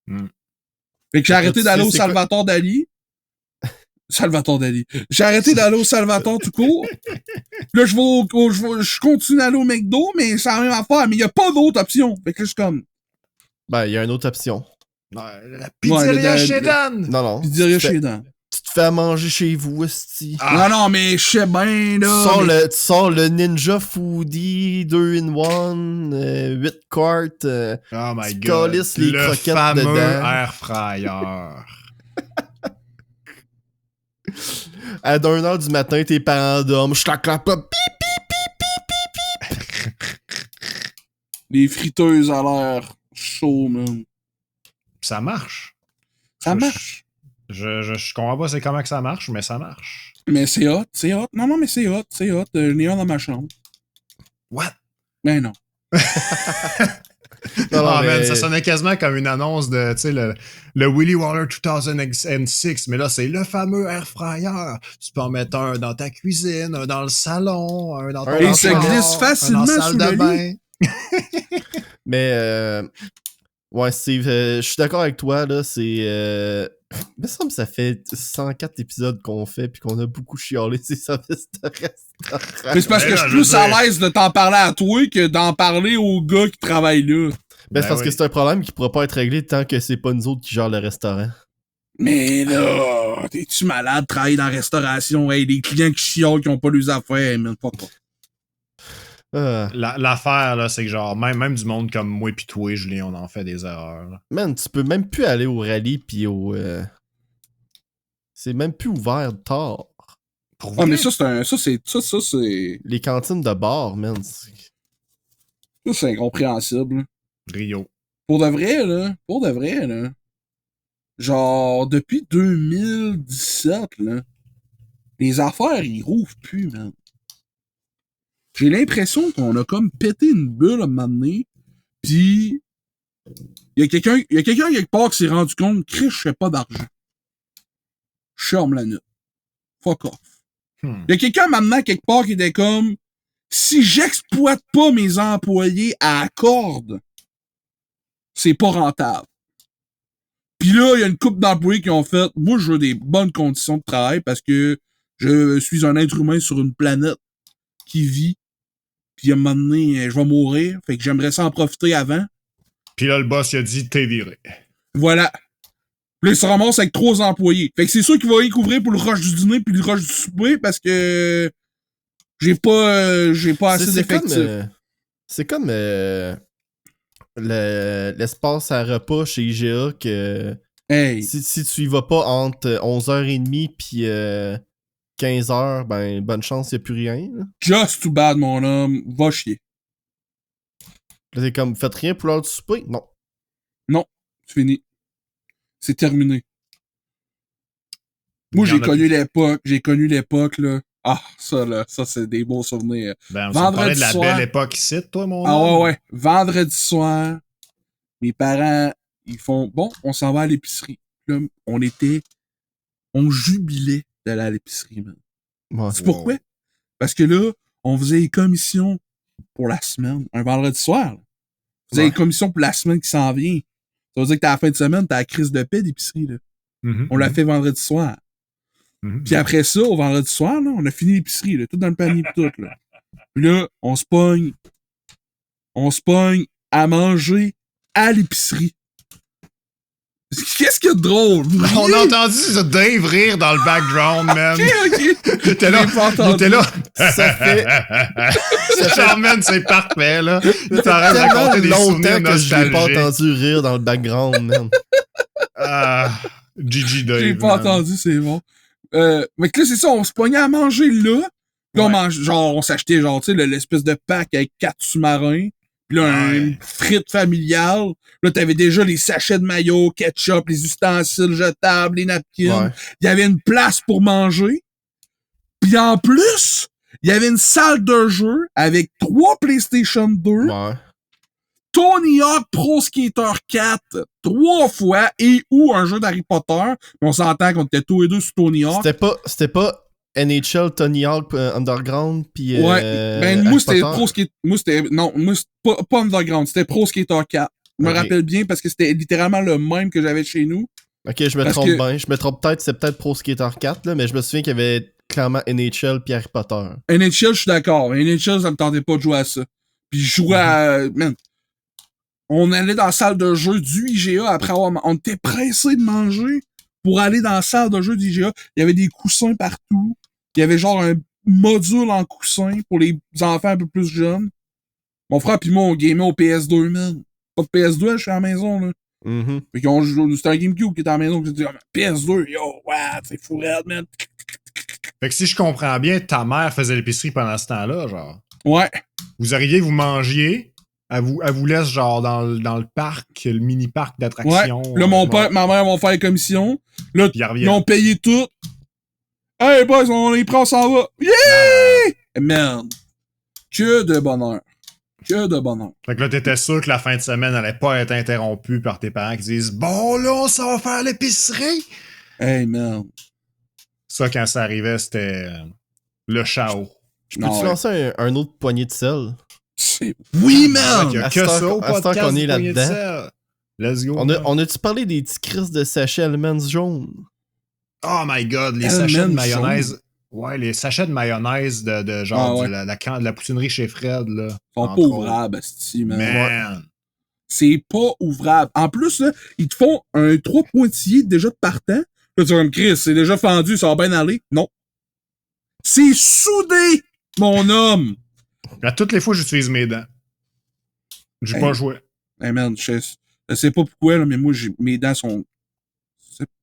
Fait que j'ai arrêté d'aller au Salvatore Dali. Salvatore Dali. J'ai arrêté d'aller au Salvatore tout court. Là, je continue d'aller au McDo, mais c'est la même affaire. Mais il n'y a pas d'autre option. Fait que là, je suis comme... Ben, il y a une autre option. La pizzeria chez Dan! Non. Pizzeria chez Dan. Tu te fais à manger chez vous, esti. Non, mais je sais bien, là. Tu sors le Ninja Foodie 2-in-1, 8 quarts. Oh my tu god. calisses les le croquettes fameux dedans. air fryer. À 1h du matin, tes parents dorment. Je t'acclape pas. Les friteuses à l'air chaud, man. Ça marche. Ça marche. Je comprends pas c'est comment que ça marche, mais ça marche. Mais c'est hot. Non, mais c'est hot. Il y en a dans ma chambre. What? Ben non. Non, mais... man, ça sonnait quasiment comme une annonce de, tu sais, le Willy Waller 2006, mais là, c'est le fameux air fryer. Tu peux en mettre un dans ta cuisine, un dans le salon, un dans ton Et il se glisse facilement sous le lit. Mais, ouais, Steve, je suis d'accord avec toi, là, c'est... il me semble que ça fait 104 épisodes qu'on fait puis qu'on a beaucoup chialé ces services de restaurant. Mais c'est parce que je suis plus à l'aise de t'en parler à toi que d'en parler aux gars qui travaillent là. Ben, c'est parce que c'est un problème qui pourra pas être réglé tant que c'est pas nous autres qui gèrent le restaurant. Mais là, t'es-tu malade de travailler dans la restauration? Hey, des clients qui chiolent qui ont pas leurs affaires, mais pas. L'affaire, là, c'est que genre, même du monde comme moi pis toi, Julien, on en fait des erreurs. Là. Man, tu peux même plus aller au rallye pis au... C'est même plus ouvert tard. Ah, mais ça, c'est... Les cantines de bar, man. Ça, c'est incompréhensible. Rio. Pour de vrai, là. Genre, depuis 2017, là, les affaires, ils rouvrent plus, man. J'ai l'impression qu'on a comme pété une bulle à un moment donné, pis il y a quelqu'un quelque part qui s'est rendu compte que je fais pas d'argent. Je ferme la nuit. Fuck off. Il y a quelqu'un maintenant quelque part qui était comme si j'exploite pas mes employés à corde, c'est pas rentable. Puis là, il y a une couple d'employés qui ont fait moi je veux des bonnes conditions de travail parce que je suis un être humain sur une planète qui vit. Puis à un moment donné, je vais mourir. Fait que j'aimerais ça en profiter avant. Puis là, le boss, il a dit, t'es viré. Voilà. Puis là, il se ramasse avec 3 employés. Fait que c'est sûr qu'il va y couvrir pour le rush du dîner puis le rush du souper parce que j'ai pas assez d'effectifs. C'est comme l'espace à repas chez IGA que si tu y vas pas entre 11h30 puis 15h, ben bonne chance, y'a plus rien. Là. Just too bad, mon homme. Va chier. Là, t'es comme, faites rien pour l'heure du souper? Non. Non, c'est fini. C'est terminé. Moi, j'ai connu l'époque, là. Ah, ça, c'est des beaux souvenirs. Ben, on parlait de la belle époque ici, toi, mon homme. Ouais. Vendredi soir, mes parents, ils font, bon, on s'en va à l'épicerie. Là, on jubilait d'aller à l'épicerie, man. Ouais. C'est pourquoi? Parce que là, on faisait les commissions pour la semaine. Un vendredi soir, là. On faisait les commissions pour la semaine qui s'en vient. Ça veut dire que t'as la fin de semaine, t'as la crise de paix d'épicerie, là. On l'a fait vendredi soir. Puis après ça, au vendredi soir, là, on a fini l'épicerie, là, tout dans le panier pis tout, là. Puis là, on se pogne à manger à l'épicerie. Qu'est-ce qu'il y a de drôle? On a entendu Dave rire dans le background, man. Ok. Il était là. Ça fait Genre, man, c'est parfait, là. T'arrêtes de tellement raconter des souvenirs longtemps que je l'ai pas nostalgiques. entendu rire dans le background, man. GG Dave, J'ai pas man. entendu, c'est bon. Mais que là, c'est ça, on se pognait à manger là. Puis on mange, genre, on s'achetait, genre, tu sais, l'espèce de pack avec 4 sous-marins. Puis là, une frite familiale. Là, t'avais déjà les sachets de mayo, ketchup, les ustensiles jetables, les napkins. Ouais. Il y avait une place pour manger. Puis en plus, il y avait une salle de jeu avec 3 PlayStation 2, Ouais. Tony Hawk Pro Skater 4 3 fois et ou un jeu d'Harry Potter. Mais on s'entend qu'on était tous les deux sur Tony Hawk. C'était pas NHL Tony Hawk Underground pis Ouais, ben moi Harry c'était Potter? Pro Skater, moi c'était pas Underground, c'était Pro Skater 4. Je me Ok. rappelle bien parce que c'était littéralement le même que j'avais chez nous. Ok, je me Parce trompe que- bien. Je me trompe peut-être, c'est peut-être Pro Skater 4, là, mais je me souviens qu'il y avait clairement NHL pis Harry Potter. NHL, je suis d'accord. NHL, ça me tentait pas de jouer à ça. Puis je jouais à... Man, on allait dans la salle de jeu du IGA après avoir... On était pressés de manger pour aller dans la salle de jeu du IGA. Il y avait des coussins partout. Il y avait genre un module en coussin pour les enfants un peu plus jeunes. Mon frère pis moi, on gamait au PS2, man. Pas de PS2, je suis à la maison, là. Mhm. Fait qu'on joue, c'était un GameCube qui était à la maison. J'ai dit, PS2, yo, ouais, c'est fou raide, man. Fait que si je comprends bien, ta mère faisait l'épicerie pendant ce temps-là, genre. Ouais. Vous arriviez, vous mangiez, elle vous laisse genre dans le parc, le mini-parc d'attractions. Ouais. Là, mon père et ma mère vont faire la commission. Là, Puis ils reviennent. ils ont payé tout. Hey, boys, on est prêts, on s'en va. Yeah! Merde. Que de bonheur. Que de bonheur. Fait que là, t'étais sûr que la fin de semaine allait pas être interrompue par tes parents qui disent « Bon, là, on s'en va faire l'épicerie! Hey, merde. » Ça, quand ça arrivait, c'était le chao. Je peux-tu lancer un autre poignée de sel? Oui, Il man! y a à que cette ça heure- au à cette heure podcast qu'on est du Poignet de là-dedans. Sel. Let's go. On a-tu parlé des petits crises de sachets Hellmann's jaune? Oh my god, les Hellman's sachets de mayonnaise. jaune. Ouais, les sachets de mayonnaise de genre Ah ouais. de la poutinerie chez Fred, là. Ils sont pas entre autres. ouvrables, asti, man. Man. C'est pas ouvrable. En plus, là, ils te font un 3 pointillés déjà de partant. Là, tu vas me crier, c'est déjà fendu, ça va bien aller. Non. C'est soudé, mon homme. À toutes les fois, j'utilise mes dents. J'ai Hey. pas joué. Hey, man, je sais pas pourquoi, là, mais moi, mes dents sont...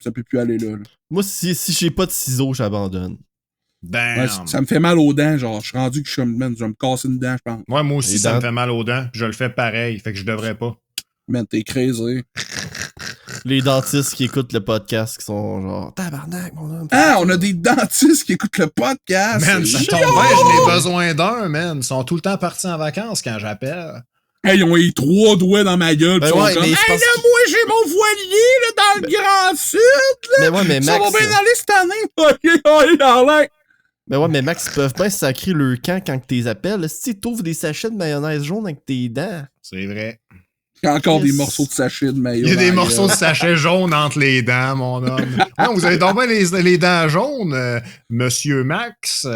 Ça peut plus aller là. Moi, si j'ai pas de ciseaux, j'abandonne. Damn. Ouais, ça me fait mal aux dents, genre. Je suis rendu que je suis comme, man, je vais me casser une dent, je pense. Ouais, moi aussi, Les ça dents. me fait mal aux dents. Je le fais pareil, fait que je devrais pas. Man, t'es crazy. Les dentistes qui écoutent le podcast qui sont genre tabarnak, mon homme. Ah, on a des dentistes qui écoutent le podcast. Man, ça C'est tombe génial! bien, je n'ai besoin d'un, man. Ils sont tout le temps partis en vacances quand j'appelle. Hey, ils ont eu 3 doigts dans ma gueule. Ben pis ils sont ouais, comme, mais hey, je là, pense que- moi, j'ai mon voilier, là, dans le Grand Sud. Mais ouais, mais Ça Max. va bien aller cette année. Ok, allez, dans l'air. Mais ouais, mais Max, ils peuvent bien sacrer le camp quand t'es appelles. Si t'ouvres des sachets de mayonnaise jaune avec tes dents. C'est vrai. Il y a encore Yes. des morceaux de sachet de maillot. Il y a dans des la morceaux de gueule. sachet jaunes entre les dents, mon homme. Non, vous avez donc bien les dents jaunes, Monsieur Max.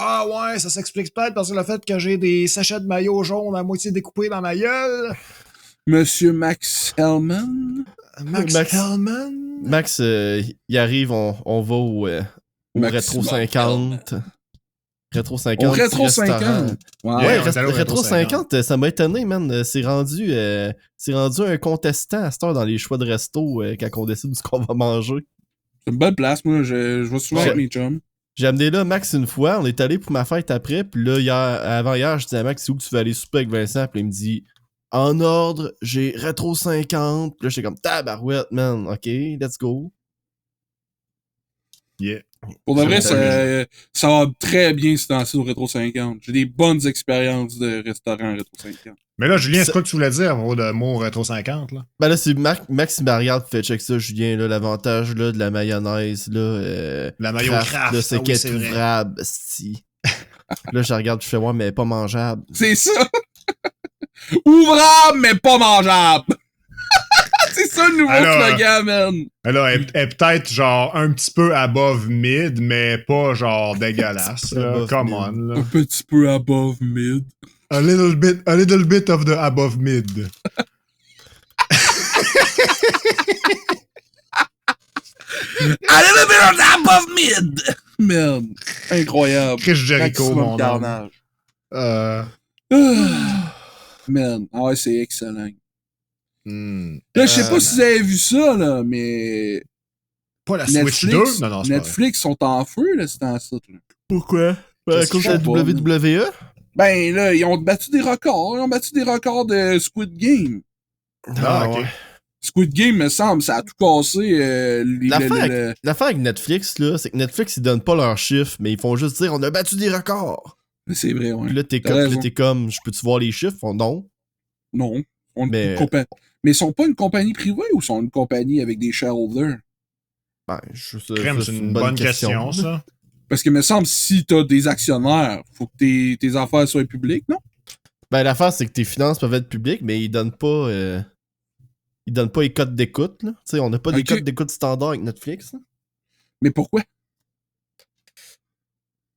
Ah ouais, ça s'explique peut-être parce que le fait que j'ai des sachets de maillot jaune à moitié découpés dans ma gueule. Monsieur Max Hellman. Max Max- Hellman. Max, il arrive, on va au Max Rétro 50. Rétro 50. Au Rétro restaurant. 50. Wow. Ouais, Yeah, on est allé au Rétro Rétro 50, ça m'a étonné, man. C'est rendu un contestant à cette heure dans les choix de resto quand on décide de ce qu'on va manger. C'est une bonne place, moi. Je vais souvent Ouais. avec mes chums. J'ai amené là Max une fois, on est allé pour ma fête après, puis là, avant-hier, je disais à Max, c'est où que tu veux aller souper avec Vincent? Puis il me dit, en ordre, j'ai Rétro 50. Puis là, j'étais comme, tabarouette, man, ok, let's go. Yeah. Pour de vrai, Ça ça va très bien se lancer au Rétro 50. J'ai des bonnes expériences de restaurant Rétro 50. Mais là, Julien, c'est Ça- quoi que tu voulais dire, gros, de mot Rétro 50, là? Ben là, c'est Max, il me regarde, fait check ça, Julien, là, l'avantage là, de la mayonnaise, là. La mayo craft, là, c'est ah oui, qu'elle c'est est vrai. ouvrable, sti. Là, je regarde, je fais, ouais, mais pas mangeable. C'est ça! Ouvrable, mais pas mangeable! C'est ça ça le nouveau slogan, man. Alors, elle est peut-être genre un petit peu above mid, mais pas genre dégueulasse. Là. Come on. Là. Un petit peu above mid. A little bit of the above mid. A little bit of the above mid. Man, incroyable. Chris Jericho, mon carnage. Man, ah ouais, c'est excellent. Là, je sais pas si vous avez vu ça, là, mais... Pas la Switch 2? Non, Netflix sont en feu, là, c'est en ça, là. Pourquoi? À cause de la WWE? Ben, là, ils ont battu des records. Ils ont battu des records de Squid Game. Ah, ok. Squid Game, me semble, ça a tout cassé. L'affaire avec Netflix, là, c'est que Netflix, ils donnent pas leurs chiffres, mais ils font juste dire on a battu des records. C'est vrai, ouais. Puis là, t'es comme, je peux-tu voir les chiffres? Non. Non. Mais ils sont pas une compagnie privée ou sont une compagnie avec des shareholders? Ben, c'est une bonne question, ça. Parce que, me semble, si t'as des actionnaire, faut que tes affaires soient publiques, non? Ben, l'affaire, c'est que tes finances peuvent être publiques, mais ils donnent pas les codes d'écoute, là. Tu sais, on n'a pas des codes d'écoute standard avec Netflix, là. Mais pourquoi?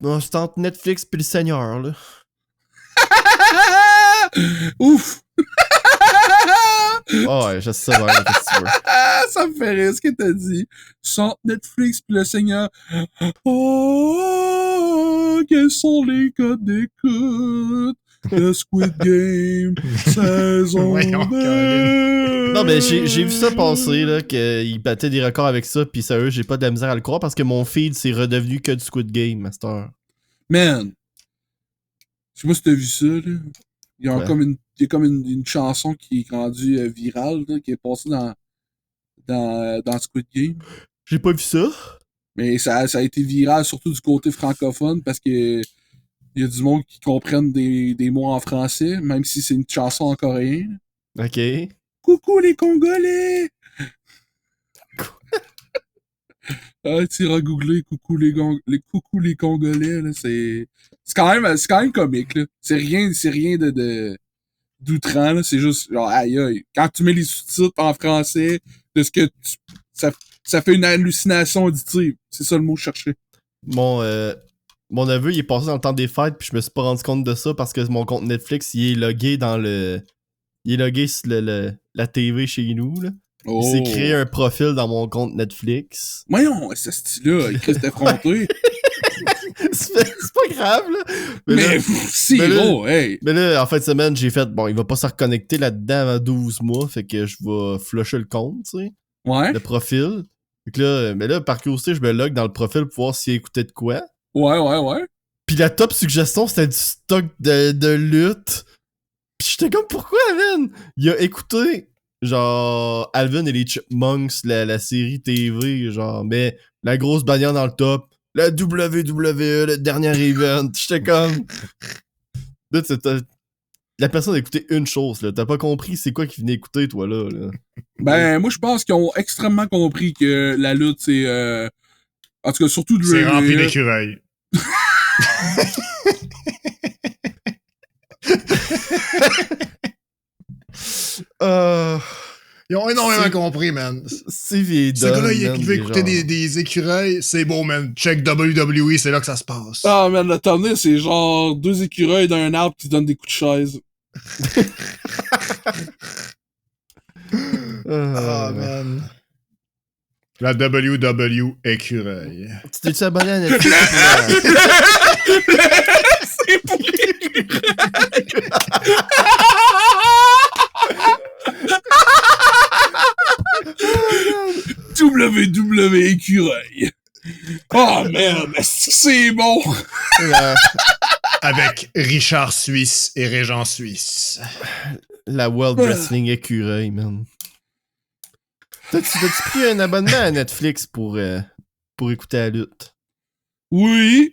Non, c'est entre Netflix pis le Seigneur, là. Ouf! Oh ouais, je sais bien, qu'est-ce que tu veux. Ça me fait rire ce que t'as dit. Sans Netflix pis le Seigneur. Oh, quels sont les codes d'écoute de Squid Game saison 2? Non, mais j'ai vu ça passer, là, qu'ils battaient des records avec ça, pis sérieux, j'ai pas de la misère à le croire parce que mon feed s'est redevenu que du Squid Game, Master. Man! Je sais pas si t'as vu ça, là. Il y a comme une chanson qui est rendue virale, là, qui est passée dans Squid Game. J'ai pas vu ça. Mais ça a été viral, surtout du côté francophone, parce que il y a du monde qui comprennent des mots en français, même si c'est une chanson en coréen. Ok. Coucou les Congolais! Ah, tu iras googler coucou les Congolais, là, c'est quand même comique, là. C'est rien d'outrant, là. C'est juste, genre, aïe aïe. Quand tu mets les sous-titres en français, de ce que ça fait une hallucination auditive. C'est ça le mot que je cherchais. Mon neveu, il est passé dans le temps des fêtes, puis je me suis pas rendu compte de ça parce que mon compte Netflix, il est logué il est logué sur la TV chez nous, là. Oh. Il s'est créé un profil dans mon compte Netflix. Voyons, ce style-là, il reste effronté. c'est pas grave, là. Mais c'est gros, hey! Mais là, en fin de semaine, j'ai fait, bon, il va pas se reconnecter là-dedans avant 12 mois, fait que je vais flusher le compte, tu sais. Ouais. Le profil. Fait que là, mais là, par curiosité, je me log dans le profil pour voir s'il écoutait de quoi. Ouais. Pis la top suggestion, c'était du stock de lutte. Pis j'étais comme, pourquoi, man? Il a écouté, genre, Alvin et les Chipmunks, la série TV, genre, mais la grosse bannière dans le top. La WWE, le dernier event. J'étais comme... Là, la personne a écouté une chose, là. T'as pas compris c'est quoi qu'il venait écouter, toi, là. Ben, moi, je pense qu'ils ont extrêmement compris que la lutte, c'est... En tout cas, surtout de... C'est rempli d'écureuils. Ils ont énormément compris, man. C'est vieille. Ce gars-là, il veut écouter des écureuils, c'est beau, man. Check WWE, c'est là que ça se passe. Ah, man, le thumbnail, c'est genre 2 écureuils dans un arbre qui donnent des coups de chaise. Man. La WW écureuil. Tu t'es-tu abonné à Netflix? C'est pour WWE écureuil. Oh merde, c'est bon. Avec Richard Suisse et Régent Suisse. La World Wrestling écureuil, man. T'as-tu pris un abonnement à Netflix pour écouter la lutte? Oui,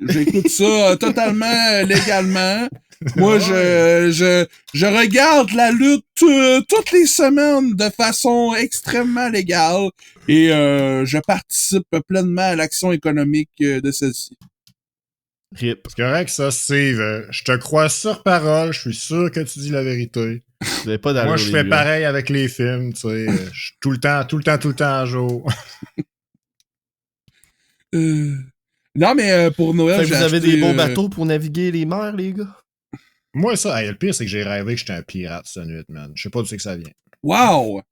j'écoute ça totalement légalement. Moi, je regarde la lutte toutes les semaines de façon extrêmement légale et je participe pleinement à l'action économique de celle-ci. Rip. C'est correct, ça, Steve. Je te crois sur parole. Je suis sûr que tu dis la vérité. Vous avez pas d'allure, Moi, je les fais gars. pareil avec les films, tu sais. Je suis tout le temps à jour. Non, mais pour Noël, Fait que j'ai vous avez acheté, des beaux bateaux pour naviguer les mers, les gars? Moi, ça, le pire, c'est que j'ai rêvé que j'étais un pirate cette nuit, man. Je sais pas d'où c'est que ça vient. Wow!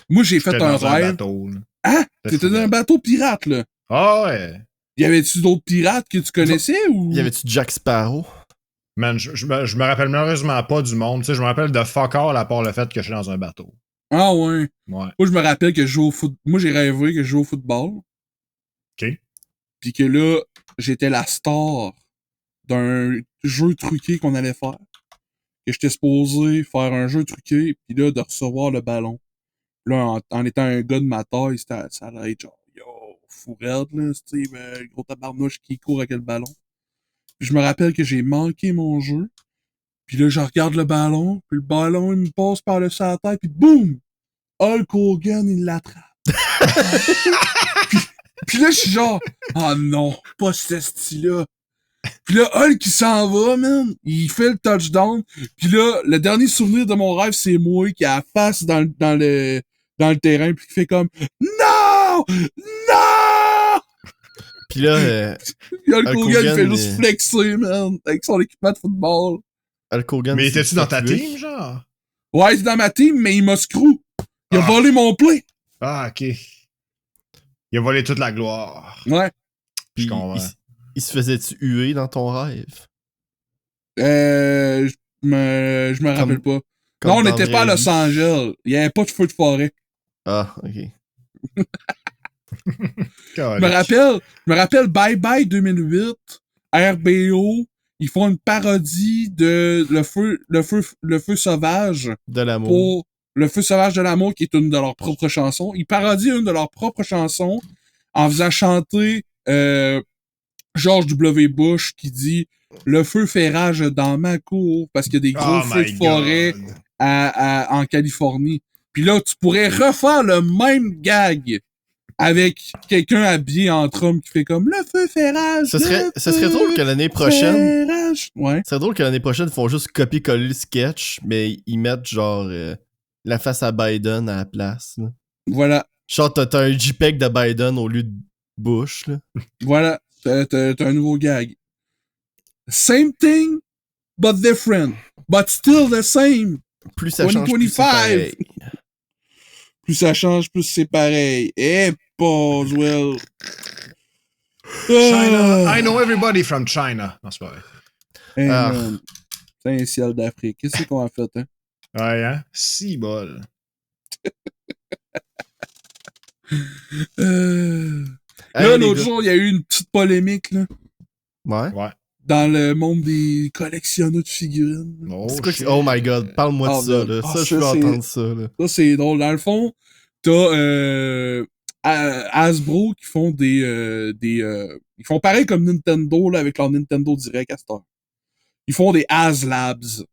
Moi, j'ai fait J'étais un dans un rêve. bateau, là. Ah! C'était T'étais fou, dans un là. bateau pirate, là. Ah ouais! Y avait-tu d'autres pirates que tu connaissais ou? Y avait-tu Jack Sparrow? Man, je me rappelle malheureusement pas du monde. Tu sais, je me rappelle de fuck all à part le fait que je suis dans un bateau. Ah ouais. Ouais. Moi, je me rappelle que je jouais au foot. Moi, j'ai rêvé que je jouais au football. OK. Puis que là, j'étais la star d'un jeu truqué qu'on allait faire. Que j'étais supposé faire un jeu truqué, puis là, de recevoir le ballon. Là, en étant un gars de ma taille, ça allait être genre, yo, fou raide, là, Steve, gros tabarnouche qui court avec le ballon. Puis je me rappelle que j'ai manqué mon jeu. Puis là, je regarde le ballon, puis le ballon, il me passe par-dessus la tête, puis boum! Hulk Hogan, il l'attrape. puis là, je suis genre, ah non, pas ce style-là. Puis là, Hulk, il s'en va, man. Il fait le touchdown. Puis là, le dernier souvenir de mon rêve, c'est moi qui a la face dans le terrain, puis qui fait comme, non! Non! Pis là, Puis Hulk Hulk Hogan, il fait Hogan, juste flexer, man, avec son équipement de football. Hulk Hogan... Mais s'est étais-tu dans ta tué. team, genre? Ouais, c'est dans ma team, mais il m'a screw. Il a Ah. volé mon play. Ah, OK. Il a volé toute la gloire. Ouais. Pis Je comprends. il se faisait-tu huer dans ton rêve? Je me rappelle pas. Comme Non, on dans n'était la pas à vraie Los vie. Angeles. Il y avait pas de feu de forêt. Ah, ok. Je me rappelle Bye Bye 2008, RBO, ils font une parodie de le feu sauvage De l'amour. pour Le Feu sauvage de l'amour, qui est une de leurs propres chansons. Ils parodient une de leurs propres chansons en faisant chanter George W. Bush qui dit « Le feu fait rage dans ma cour » parce qu'il y a des gros feux de forêt en Californie. Puis là, tu pourrais refaire le même gag avec quelqu'un habillé en Trump qui fait comme « Le feu fait rage, Ce serait drôle que l'année prochaine... Ouais. Ce serait drôle que l'année prochaine, ils font juste copier-coller le sketch, mais ils mettent genre la face à Biden à la place. Là. Voilà. Genre, t'as un JPEG de Biden au lieu de Bush. Là. Voilà. T'as un nouveau gag. Same thing, but different. But still the same. Plus ça change, plus c'est 2025. pareil. Plus ça change, plus c'est pareil. Eh, Boswell. China. I know everybody from China. Non, c'est pas vrai. Hey, Ah. man. C'est un ciel d'Afrique. Qu'est-ce qu'on a fait, hein? Ouais, hein? 6 bols. Hey, Là, les l'autre gars. jour, il y a eu une petite polémique, là, Ouais. Ouais. dans le monde des collectionneurs de figurines. Oh, C'est quoi que shit. oh my god, parle-moi Oh, de ça, man. là. Ah, Ça, je ça, veux c'est- entendre ça, là. Ça, c'est drôle. Dans le fond, t'as Hasbro qui font ils font pareil comme Nintendo là, avec leur Nintendo Direct à cette heure. Ils font des HasLabs.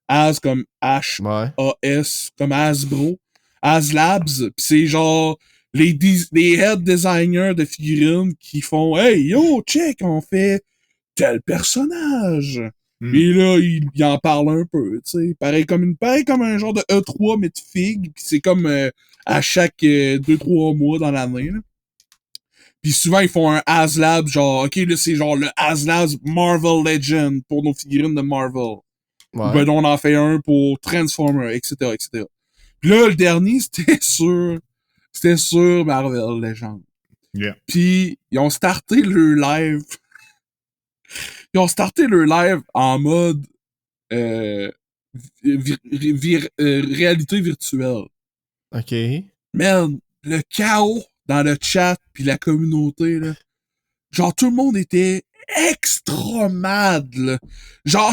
Has comme H-A-S, Ouais. comme Hasbro. HasLabs, pis c'est genre les head designers de figurines qui font « Hey, yo, check, on fait tel personnage! » Puis là, il en parle un peu, tu sais. Pareil comme un genre de E3, mais de figues. Puis c'est comme à chaque 2-3 mois dans l'année, là. Puis souvent, ils font un HasLab, genre, OK, là, c'est genre le HasLab Marvel Legend pour nos figurines de Marvel. Ouais. Ben, on en fait un pour Transformers, etc., etc. Puis là, le dernier, c'était sur Marvel Legend. Yeah. Puis, ils ont starté le live. Ils ont starté le live en mode réalité virtuelle. Ok. Man, le chaos dans le chat puis la communauté, là. Genre, tout le monde était extra mad, là. Genre,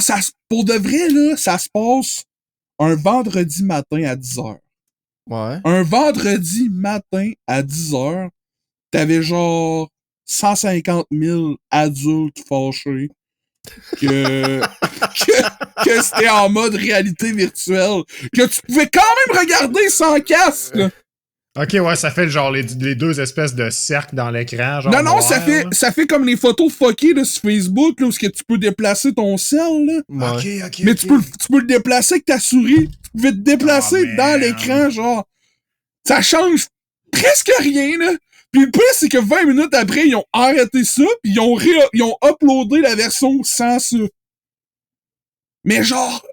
pour de vrai, là, ça se passe un vendredi matin à 10h. Ouais. Un vendredi matin à 10h, t'avais genre 150 000 adultes fâchés que c'était en mode réalité virtuelle, que tu pouvais quand même regarder sans casque, là. Ok, ouais, ça fait genre les deux espèces de cercles dans l'écran. Genre Non, noir, ça fait comme les photos fuckées là, sur Facebook, là, où tu peux déplacer ton cell, là. Ouais. Ok. Mais tu peux le déplacer avec ta souris. Tu pouvais te déplacer dans l'écran, genre. Ça change presque rien, là. Puis le pire, c'est que 20 minutes après, ils ont arrêté ça, pis ils ont uploadé la version sans ça. Mais genre,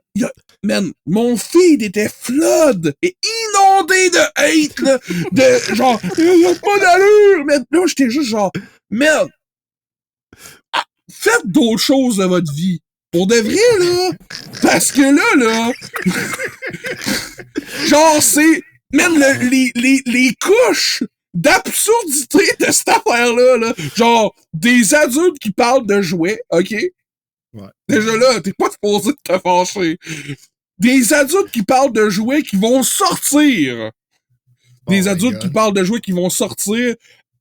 man, mon feed était flood et inondé de hate, là, de genre, il a pas d'allure, mais là, j'étais juste genre, merde, faites d'autres choses de votre vie. Pour de vrai, là, parce que là, genre, c'est, man, les couches d'absurdité de cette affaire-là, là, genre, des adultes qui parlent de jouets, ok? Ouais. Déjà là, t'es pas supposé de te fâcher. Des adultes qui parlent de jouets qui vont sortir. Des adultes qui parlent de jouets qui vont sortir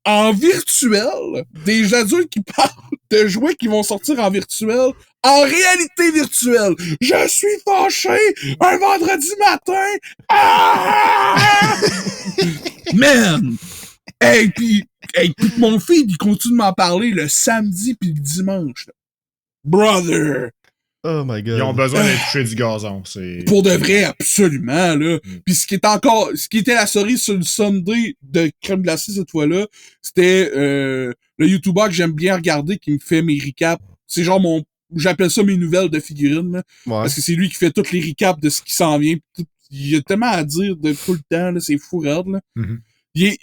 en virtuel. Des adultes qui parlent de jouets qui vont sortir en virtuel. En réalité virtuelle. Je suis fâché un vendredi matin. Ah! Man! Hey, pis mon fils, il continue de m'en parler le samedi pis le dimanche. Là. Brother! Oh my god. Ils ont besoin d'aller toucher du gazon. C'est... Pour de vrai, absolument, là. Puis ce qui était la cerise sur le sundae de crème glacée cette fois-là, c'était le YouTuber que j'aime bien regarder qui me fait mes recaps. C'est genre j'appelle ça mes nouvelles de figurines, là. Ouais. Parce que c'est lui qui fait toutes les recaps de ce qui s'en vient. Il y a tellement à dire de tout le temps, là. C'est fou raide, là. Mm-hmm. Il est...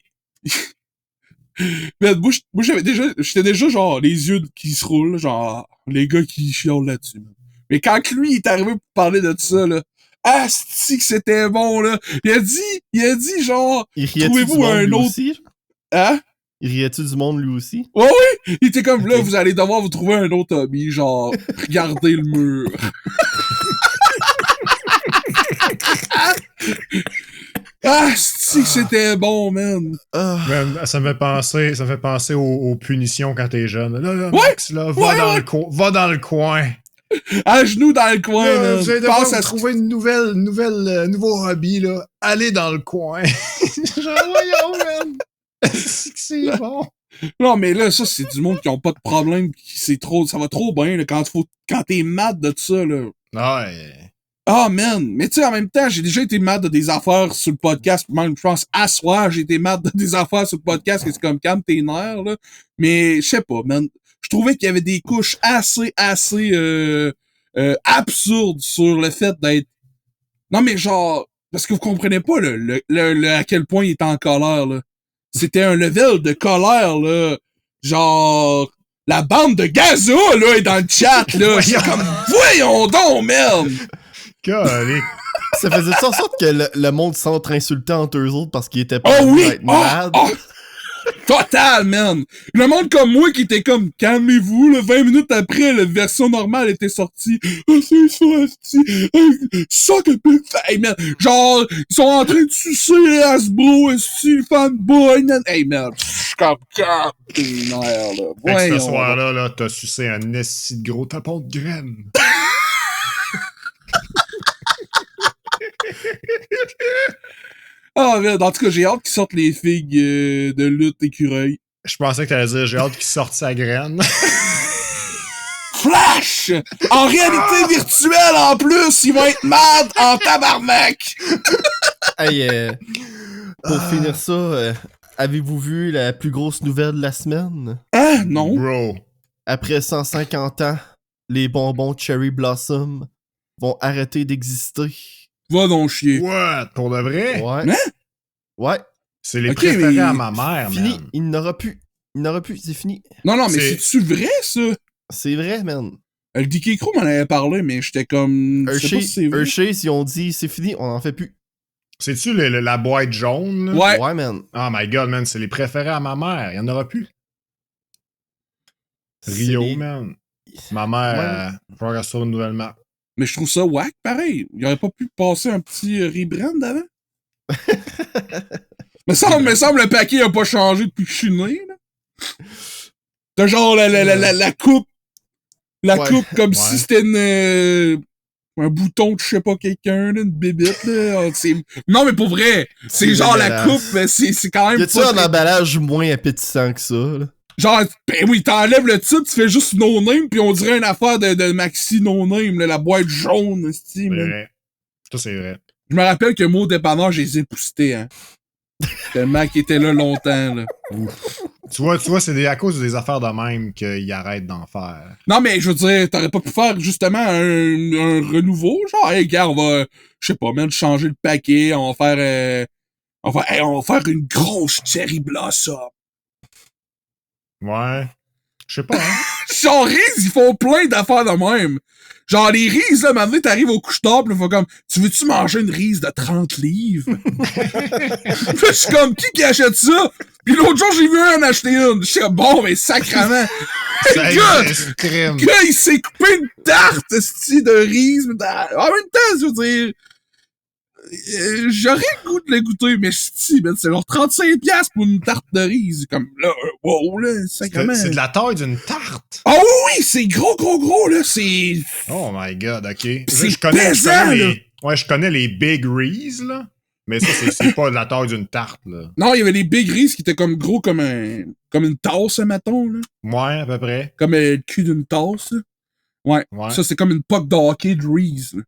Mais moi, j'étais déjà genre les yeux qui se roulent, genre les gars qui chiolent là-dessus. Mais quand lui est arrivé pour parler de ça, là, asti que c'était bon, là. Il a dit genre, trouvez-vous un autre... Aussi? Hein? Il riait-tu du monde lui aussi? Ouais, oui! Il était comme, là, vous allez devoir vous trouver un autre hobby, genre, regarder le mur. Ah, si c'était bon, man. Man, ça me fait penser aux punitions quand t'es jeune. Là, Ouais! Max, là, va dans le coin. À genoux dans le coin, là. Vous allez devoir trouver une nouveau hobby, là. Allez dans le coin. Genre, voyons, man. C'est bon. Non, mais là, ça, c'est du monde qui ont pas de problème, ça va trop bien, là, quand t'es mad de ça, là. Ouais. Ah, man! Mais tu sais, en même temps, j'ai déjà été mad de des affaires sur le podcast. Même, je pense, à soir, j'ai été mad de des affaires sur le podcast, que c'est comme calme tes nerfs, là. Mais, je sais pas, man. Je trouvais qu'il y avait des couches assez absurdes sur le fait d'être... Non, mais genre, parce que vous comprenez pas, à quel point il est en colère, là. C'était un level de colère, là. Genre... La bande de Gaza, là, est dans le chat, là. C'est comme, voyons donc, merde! Calé. Ça faisait en sorte que le monde s'entre-insultait entre eux autres parce qu'ils étaient pas Oh oui! être mad. Total, man! Le monde comme moi qui était comme, calmez-vous, là, 20 minutes après, la version normale était sortie. Ah, c'est ça, esti. Ça que hey, man. Genre, ils sont en train de sucer Hasbro, esti, fanboy, man. Hey, man. Je suis comme, t'es nerfs, là. Fait que ce soir-là, là, t'as sucé un esti de gros tapon de graines. Ah, merde. En tout cas, j'ai hâte qu'ils sortent les figues de lutte écureuil. Je pensais que t'allais dire, j'ai hâte qu'il sorte sa graine. Flash! En réalité virtuelle, en plus, ils vont être mad en tabarnak! Hey, pour finir ça, avez-vous vu la plus grosse nouvelle de la semaine? Hein? Non? Bro. Après 150 ans, les bonbons Cherry Blossom vont arrêter d'exister. Va donc chier. What? Pour de vrai? Ouais. Hein? Ouais. C'est les Ok, préférés mais à ma mère, Fini. man. Il n'aura plus. C'est fini. Non, mais C'est- c'est-tu vrai, ça? C'est vrai, man. Le DK Crew m'en avait parlé, mais j'étais comme... Je sais pas si c'est vrai. Hershey's, ils ont dit c'est fini, on en fait plus. C'est-tu la boîte jaune? Là? Ouais. Ouais, man. Oh my god, man, c'est les préférés à ma mère. Il y en aura plus. C'est Rio, les- man. Ma mère, il faudra qu'elle sorte une nouvelle marque. Mais je trouve ça whack, pareil. Il aurait pas pu passer un petit rebrand avant? me semble le paquet a pas changé depuis que je suis né, là. T'as genre la coupe. La Ouais. coupe comme Ouais. si c'était une... un bouton de je sais pas quelqu'un, là, une bébite, là. Non, mais pour vrai, c'est genre la dégueulasse. coupe, mais c'est quand même Y a-tu pas un très- emballage moins appétissant que ça, là? Genre, ben oui, t'enlèves le titre, tu fais juste no-name, puis on dirait une affaire de maxi no-name, là, la boîte jaune, C'est c'est man. vrai. Ça, c'est vrai. Je me rappelle que moi, au dépanneur, je les ai poussés, hein. Tellement qu'ils étaient là longtemps, là. Tu vois, c'est à cause des affaires de même qu'ils arrêtent d'en faire. Non, mais je veux dire, t'aurais pas pu faire justement un renouveau? Genre, hey, gars, on va, je sais pas, même changer le paquet, on va faire, on va faire une grosse cherry blossom. Ouais. Je sais pas, hein. Genre, Reese, ils font plein d'affaires de même. Genre, les Reese, là, maintenant, t'arrives au couche-tard, pis là, faut comme, tu veux-tu manger une Reese de 30 livres? Pis je suis comme, qui achète ça? Pis l'autre jour, j'ai vu un acheter une. Je suis comme, bon, mais sacrément. Ça Le gars, extrême. le gars, il s'est coupé une tarte, esti, de Reese. En même temps, je veux dire, j'aurais le goût de le goûter, mais esti, ben, c'est genre 35$ pour une tarte de Reese. Comme, là, wow, là, sacrément. C'est de la taille d'une tarte. Ah oui, c'est gros, là, c'est... Oh my god, ok. C'est Je connais pesant, là. Ouais, je connais les Big Reese, là. Mais ça, c'est pas de la taille d'une tarte, là. Non, il y avait les Big Reese qui étaient comme gros comme une tasse, mettons, là. Ouais, à peu près. Comme le cul d'une tasse, là. Ouais. Ouais. Ça, c'est comme une poque de hockey de Reese, là.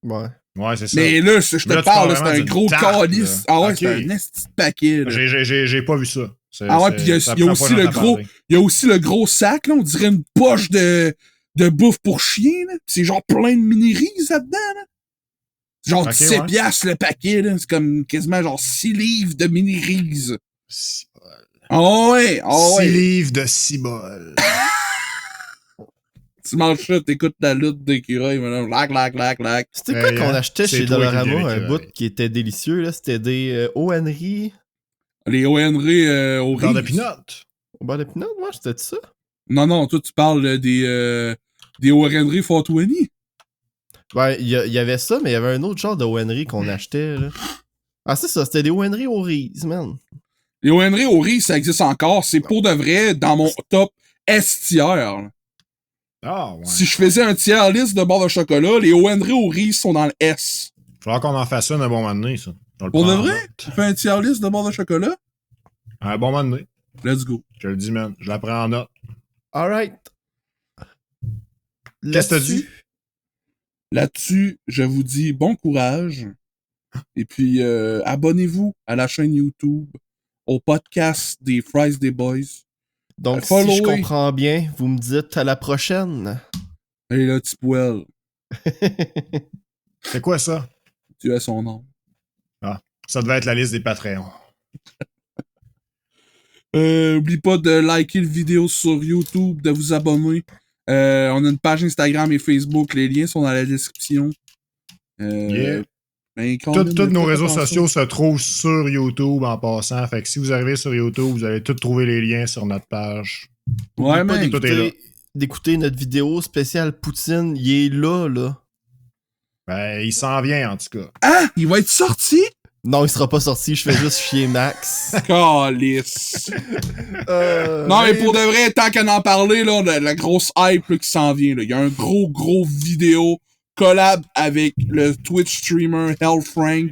Ouais. Ouais, c'est ça. Mais là, je Là, te tu parle, là, parles c'est vraiment un d'une gros tarte, calice. là. Ah ouais, Ok. c'est un esti de paquet, là. J'ai pas vu ça. Ah ouais, pis il y a aussi le gros, il y a aussi le gros sac, là, on dirait une poche de bouffe pour chien, là. C'est genre plein de mini-Reese là-dedans, là. Genre Ok, 17 ouais. piastres le paquet, là. C'est comme quasiment genre 6 livres de mini-Reese. 6 Ah ouais, ah ouais. livres de ciboles. Tu manges ça, t'écoutes la lutte d'écureuil, maintenant. Lac. C'était quoi qu'on achetait c'est chez toi qui Dollarama, dirais un que- bout qui était délicieux, là? C'était des ONRI Les ONR au Beurre de riz. pinot. au beurre de pinot, moi, c'était ça? Non, toi, tu parles des ONR 420. Ouais, il y avait ça, mais il y avait un autre genre de ONRI qu'on achetait, là. Ah, c'est ça, c'était des ONRI au riz, man. Les ONR au riz, ça existe encore. C'est pour de vrai dans mon top S-tier. là. Ah, ouais. Si je faisais un tiers liste de barres de chocolat, les ONR au riz sont dans le S. Faudra qu'on en fasse une un bon moment donné, ça. On le Pour prend de en vrai? note. Tu fais un tiers liste de barres de chocolat? Un bon moment donné. Let's go. Je te le dis, man. Je la prends en note. Alright. Qu'est-ce que t'as dit? Là-dessus, je vous dis bon courage. Et puis, abonnez-vous à la chaîne YouTube, au podcast des Fries des Boys. Donc, si Followez. je comprends bien, vous me dites à la prochaine. Et là, petit poil, C'est quoi ça? tu as son nom. Ça devait être la liste des Patreons. Oublie pas de liker le vidéo sur YouTube, de vous abonner. On a une page Instagram et Facebook, les liens sont dans la description. Yeah. Ben, Tous nos réseaux attention. sociaux se trouvent sur YouTube en passant. Fait que si vous arrivez sur YouTube, vous allez tous trouver les liens sur notre page. Ouais, N'oublie pas man. tout est là. d'écouter notre vidéo spéciale Poutine. Il est là. Ben, il s'en vient en tout cas. Ah! Il va être sorti? Non, il sera pas sorti, je fais juste chier Max. Calice. Non, mais pour de vrai, tant qu'à en parler, là, la grosse hype là, qui s'en vient, là. Il y a un gros vidéo collab avec le Twitch streamer Hellfrank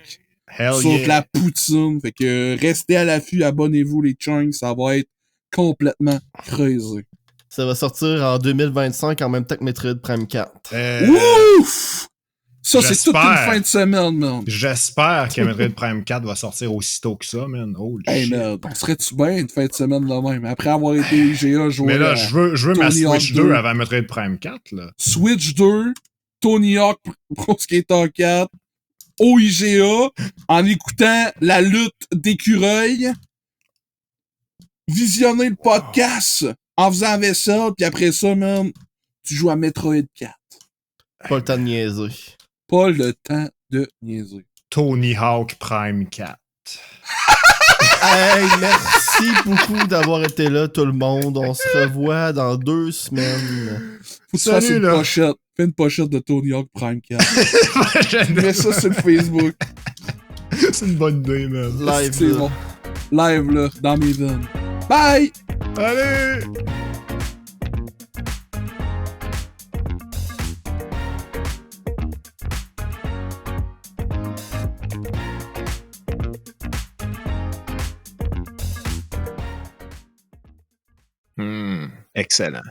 Hell sur yeah. de la poutine. Fait que restez à l'affût, abonnez-vous les chunks, ça va être complètement crazy. Ça va sortir en 2025 en même temps que Metroid Prime 4. Ouf! Ça, c'est toute une j'espère. fin de semaine, man. J'espère que Metroid Prime 4 va sortir aussitôt que ça, man. Holy Hey, shit. man, on serait-tu bien une fin de semaine de même? Après avoir été au IGA jouer Mais là, à je veux ma Tony Hawk Switch 2. 2 avant Metroid Prime 4, là. Switch 2, Tony Hawk Pro Skater 4, au IGA, en écoutant la lutte d'écureuil, visionner le podcast en faisant la vaisselle, puis après ça, man, tu joues à Metroid 4. Pas le temps de niaiser. Pas le temps de niaiser. Tony Hawk Prime 4. Hey, merci beaucoup d'avoir été là, tout le monde. On se revoit dans 2 semaines. Faut que tu fasses Salut, une là. pochette. Fais une pochette de Tony Hawk Prime 4. Mets ça sur le Facebook. C'est une bonne idée, man. Live, C'est là. bon. Live, là, dans mes veines. Bye! Allez! Excellent.